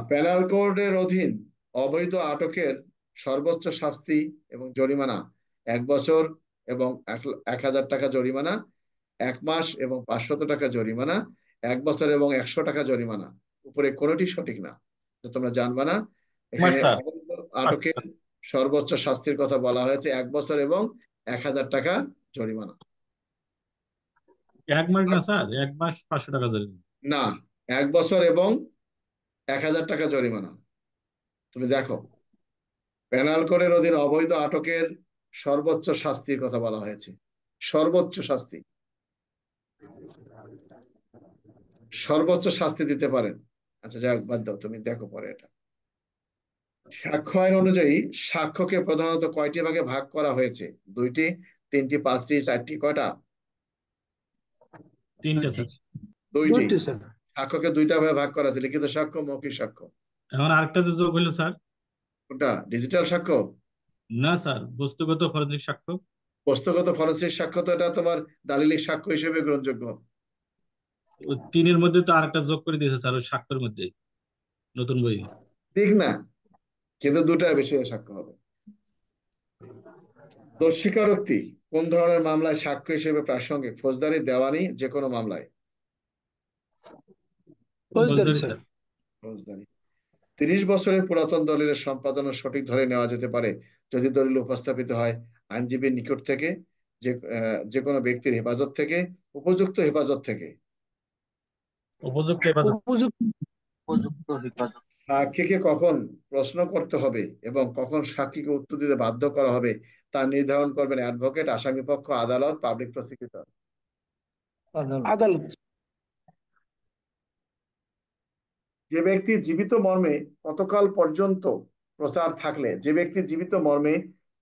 পেনাল কোডের অধীন অবৈধ আটকের সর্বোচ্চ শাস্তি এবং জরিমানা 1 বছর এবং 1,000 টাকা জরিমানা, 1 মাস এবং 500 টাকা জরিমানা, 1 বছর এবং 100 টাকা জরিমানা। উপরে কোনোটি সঠিক না, তো তোমরা জানবা না। মাস এখানে স্যার। অবৈধ আটকের সর্বোচ্চ শাস্তির কথা বলা হয়েছে 1 বছর এবং 1,000 টাকা জরিমানা। 1 মাস না স্যার, 1 মাস 500 টাকা জরিমানা। না, 1 বছর এবং 1,000 টাকা জরিমানা। তুমি দেখো, পেনাল কোডের অধীন অবৈধ আটকের সর্বোচ্চ শাস্তির কথা বলা হয়েছে। সর্বোচ্চ শাস্তি, সর্বোচ্চ শাস্তি দিতে পারেন। আচ্ছা, যাই হোক, বাদ দাও, তুমি দেখো পরে এটা। সাক্ষ্য আইন অনুযায়ী সাক্ষ্যকে প্রধানত কয়টি ভাগে ভাগ করা হয়েছে? 2টি, 3টি, 5টি, 4টি, কয়টা? 3টে স্যার। 2টি। 2টি স্যার। সাক্ষ্যকে 2টা ভাগে ভাগ করা আছে, লিখিত সাক্ষ্য, মৌখিক সাক্ষ্য। এখন আরেকটা যে যোগ হলো স্যার। কোনটা? ডিজিটাল সাক্ষ্য? না স্যার, বস্তুগত ফরেনসিক সাক্ষ্য। বস্তুগত ফরেনসিক সাক্ষ্য তো এটা তোমার দালিলিক সাক্ষ্য হিসেবে গ্রহণযোগ্য। ওই 3-এর মধ্যে তো আরেকটা যোগ করে দিয়েছে স্যার, ওই সাক্ষ্যের মধ্যে, নতুন বই। ঠিক না, কিন্তু 2টার বেশি সাক্ষ্য হবে। দোষ স্বীকারোক্তি কোন ধরনের মামলায় সাক্ষ্য হিসেবে প্রাসঙ্গিক? ফৌজদারি, দেওয়ানি, যে কোনো মামলায়? ফৌজদারি স্যার। ফৌজদারি। 30 বছরের পুরাতন দলিলের সম্পাদনা সঠিক ধরে নেওয়া যেতে পারে যদি দলিল উপস্থাপিত হয় আইনজীবীর নিকট থেকে, যে কোনো ব্যক্তির হেফাজত থেকে, উপযুক্ত হেফাজত থেকে। উপযুক্ত হেফাজত। উপযুক্ত। উপযুক্ত হেফাজত। সাক্ষীকে কখন প্রশ্ন করতে হবে এবং কখন সাক্ষীকে উত্তর দিতে বাধ্য করা হবে তা নির্ধারণ করবেন অ্যাডভোকেট, আসামিপক্ষ, আদালত, পাবলিক প্রসিকিউটর। আদালত। যে ব্যক্তি জীবিত মর্মে কতকাল পর্যন্ত প্রচার থাকলে, যে ব্যক্তি জীবিত মর্মে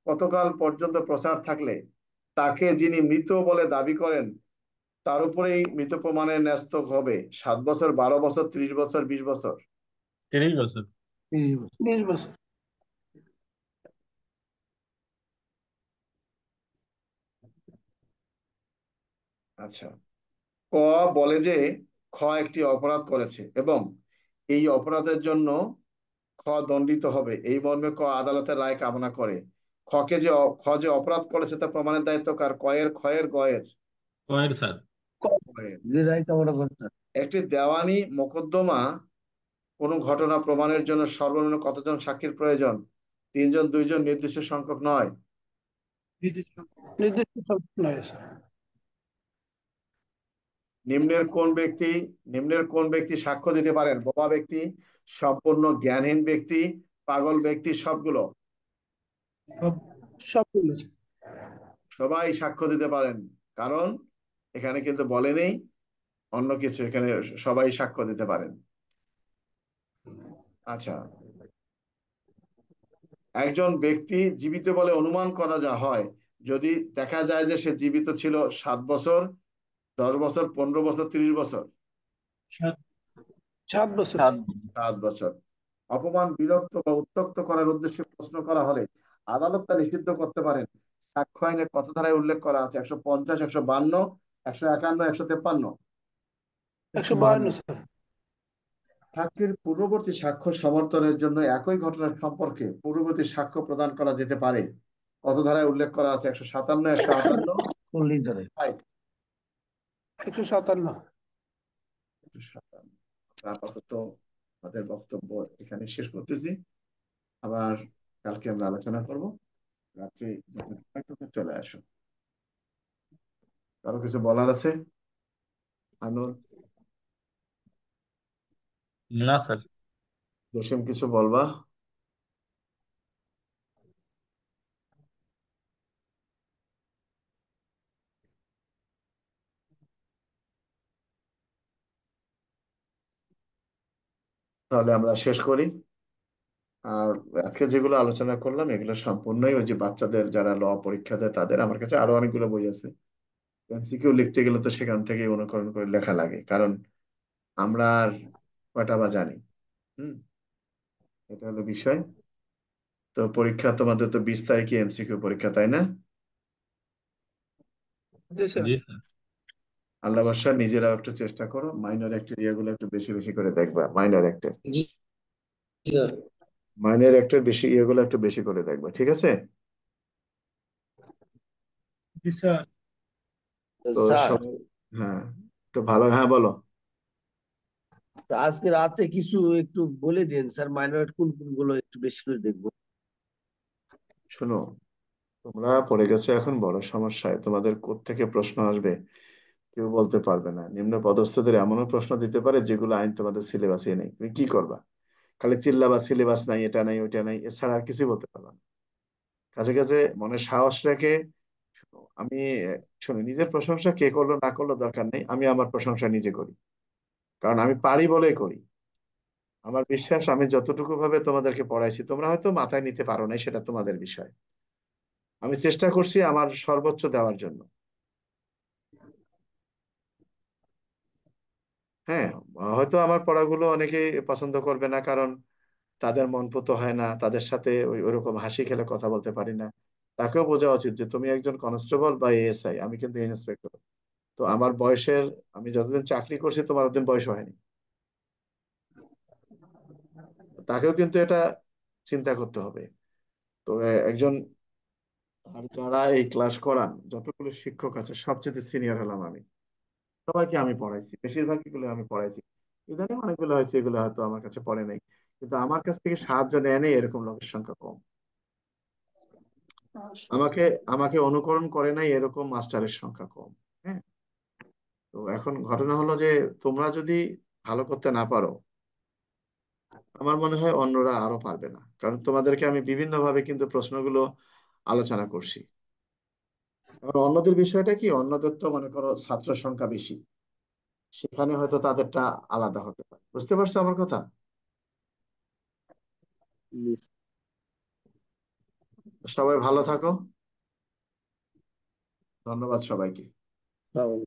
কতকাল পর্যন্ত প্রচার থাকলে তাকে যিনি মৃত বলে দাবি করেন তার উপরেই মৃত প্রমাণের ন্যস্ত হবে? 7 বছর, 12 বছর, 30 বছর, 20 বছর? 30 বছর। 30 বছর। আচ্ছা, ক বলে যে খ একটি অপরাধ করেছে এবং এই অপরাধের জন্য খ দণ্ডিত হবে, এই মর্মে ক আদালতের রায় কামনা করে। খ যে অপরাধ করেছে তা প্রমাণের দায়িত্ব কার? কয়ের, ক্ষয়ের, গয়ের? কয়ের স্যার। গয়ের। যে রায় কামনা করছে। একটি দেওয়ানি মোকদ্দমা কোনো ঘটনা প্রমাণের জন্য সর্বনিম্ন কতজন সাক্ষীর প্রয়োজন? 3 জন, 2 জন, নির্দিষ্ট সংখ্যক নয়? নির্দিষ্ট সংখ্যক নয় স্যার। নিম্নের কোন ব্যক্তি সাক্ষ্য দিতে পারেন? বোবা ব্যক্তি, সম্পূর্ণ জ্ঞানহীন ব্যক্তি, পাগল ব্যক্তি, সবগুলো? সবগুলো। সবাই সাক্ষ্য দিতে পারেন, কারণ এখানে কিন্তু বলেনি অন্য কিছু, এখানে সবাই সাক্ষ্য দিতে পারেন। আচ্ছা, একজন ব্যক্তি জীবিত বলে অনুমান করা যা হয় যদি দেখা যায় যে সে জীবিত ছিল 7 বছর, 10 বছর, 15 বছর, 30 বছর? 7 বছর। 7 বছর। অপমান, বিরক্ত বা উত্ত্যক্ত করার উদ্দেশ্যে প্রশ্ন করা হলে আদালত তা নিষিদ্ধ করতে পারেন। সাক্ষ্য আইনের কত ধারায় উল্লেখ করা আছে? 150, 152, 151, 153? 152 স্যার। সাক্ষীর পূর্ববর্তী সাক্ষ্য সমর্থনের জন্য একই ঘটনার সম্পর্কে পূর্ববর্তী সাক্ষ্য প্রদান করা যেতে পারে। কত ধারায় উল্লেখ করা আছে? 157, 158, 40 ধরে। 60? 157। 157। আপাতত আমাদের বক্তব্য এখানে শেষ করতেছি। আবার কালকে আমরা আলোচনা করব। রাত্রি চলে আসো। কারো কিছু বলার আছে? আনুর, না স্যার। জসিম, কিছু বলবা? তাহলে আমরা শেষ করি। আর আজকে যেগুলো আলোচনা করলাম এগুলো সম্পূর্ণই ওই যে বাচ্চাদের যারা ল পরীক্ষা দেয় তাদের। আমার কাছে আরো অনেকগুলো বই আছে। এমসিকিউ লিখতে গেলে তো সেখান থেকে অনুকরণ করে লেখা লাগে, কারণ আমরা আর কয়টা বা জানি। হুম, এটা হলো বিষয়। তো পরীক্ষা তোমাদের তো 20 তারিখে এমসিকিউ পরীক্ষা, তাই না? জি স্যার। জি স্যার। আল্লাহ বাদশা, নিজেরাও একটু চেষ্টা করো, মাইনর অ্যাক্টের ইয়েগুলো একটু বেশি বেশি করে দেখবা। মাইনর অ্যাক্টের জি স্যার। মাইনর অ্যাক্টের বেশি ইয়েগুলো একটু বেশি করে দেখবা, ঠিক আছে? জি স্যার। তো স্যার, সব, হ্যাঁ, একটু ভালো, হ্যাঁ বলো। তো আজকে রাতে কিছু একটু বলে দিন স্যার, মাইনর কোন কোন গুলো একটু বেশি করে দেখবো। শোনো, তোমরা পড়ে গেছো এখন বড় সমস্যায়। তোমাদের কোত্থেকে প্রশ্ন আসবে কেউ বলতে পারবে না। নিম্ন পদস্থদের এমনও প্রশ্ন দিতে পারে যেগুলো আইন তোমাদের সিলেবাসে নেই। তুমি কি করবা? খালি চিল্লাবা সিলেবাস নাই, এটা নাই, ওইটা নাই, এছাড়া আর কিছুই বলতে পারবা না। কাছে কাছে মনে সাহস রেখে শোনো। আমি শোনো, নিজের প্রশংসা কে করলো না করলো দরকার নেই, আমি আমার প্রশংসা নিজে করি, কারণ আমি পারি বলেই করি। আমার বিশ্বাস, আমি যতটুকু ভাবে তোমাদেরকে পড়াইছি তোমরা হয়তো মাথায় নিতে পারো নাই, সেটা তোমাদের বিষয়। আমি চেষ্টা করছি আমার সর্বোচ্চ দেওয়ার জন্য। হ্যাঁ, হয়তো আমার পড়াগুলো অনেকেই পছন্দ করবে না, কারণ তাদের মন পুতো হয় না, তাদের সাথে ওই ওরকম হাসি খেলে কথা বলতে পারি না। তাকেও বোঝা উচিত যে তুমি একজন কনস্টেবল বা এএসআই, আমি কিন্তু ইন্সপেক্টর। তো আমার বয়সের, আমি যতদিন চাকরি করছি তোমার অতদিন বয়স হয়নি। তাকেও কিন্তু এটা চিন্তা করতে হবে। তো একজন, আর যারা এই ক্লাস করান যতগুলো শিক্ষক আছে সবচেয়ে সিনিয়র হলাম আমি। সবাইকে আমি পড়াইছি, বেশিরভাগই গুলো আমি পড়াইছি। ইদানিং অনেকগুলো হয়েছে এগুলো হয়তো আমার কাছে পড়ে নাই, কিন্তু আমার কাছ থেকে সাহায্য নেয় নেই এরকম লোকের সংখ্যা কম। আমাকে আমাকে অনুকরণ করে নাই এরকম মাস্টারের সংখ্যা কম। হ্যাঁ। তো এখন ঘটনা হলো যে তোমরা যদি ভালো করতে না পারো, আমার মনে হয় অন্যরা আরো পারবে না, কারণ তোমাদেরকে আমি বিভিন্ন ভাবে কিন্তু প্রশ্নগুলো আলোচনা করছি। এবার অন্যদের বিষয়টা কি, অন্যদের তো মনে করো ছাত্র সংখ্যা বেশি, সেখানে হয়তো তাদেরটা আলাদা হতে পারে। বুঝতে পারছো আমার কথা? সবাই ভালো থাকো। ধন্যবাদ সবাইকে। তাহলে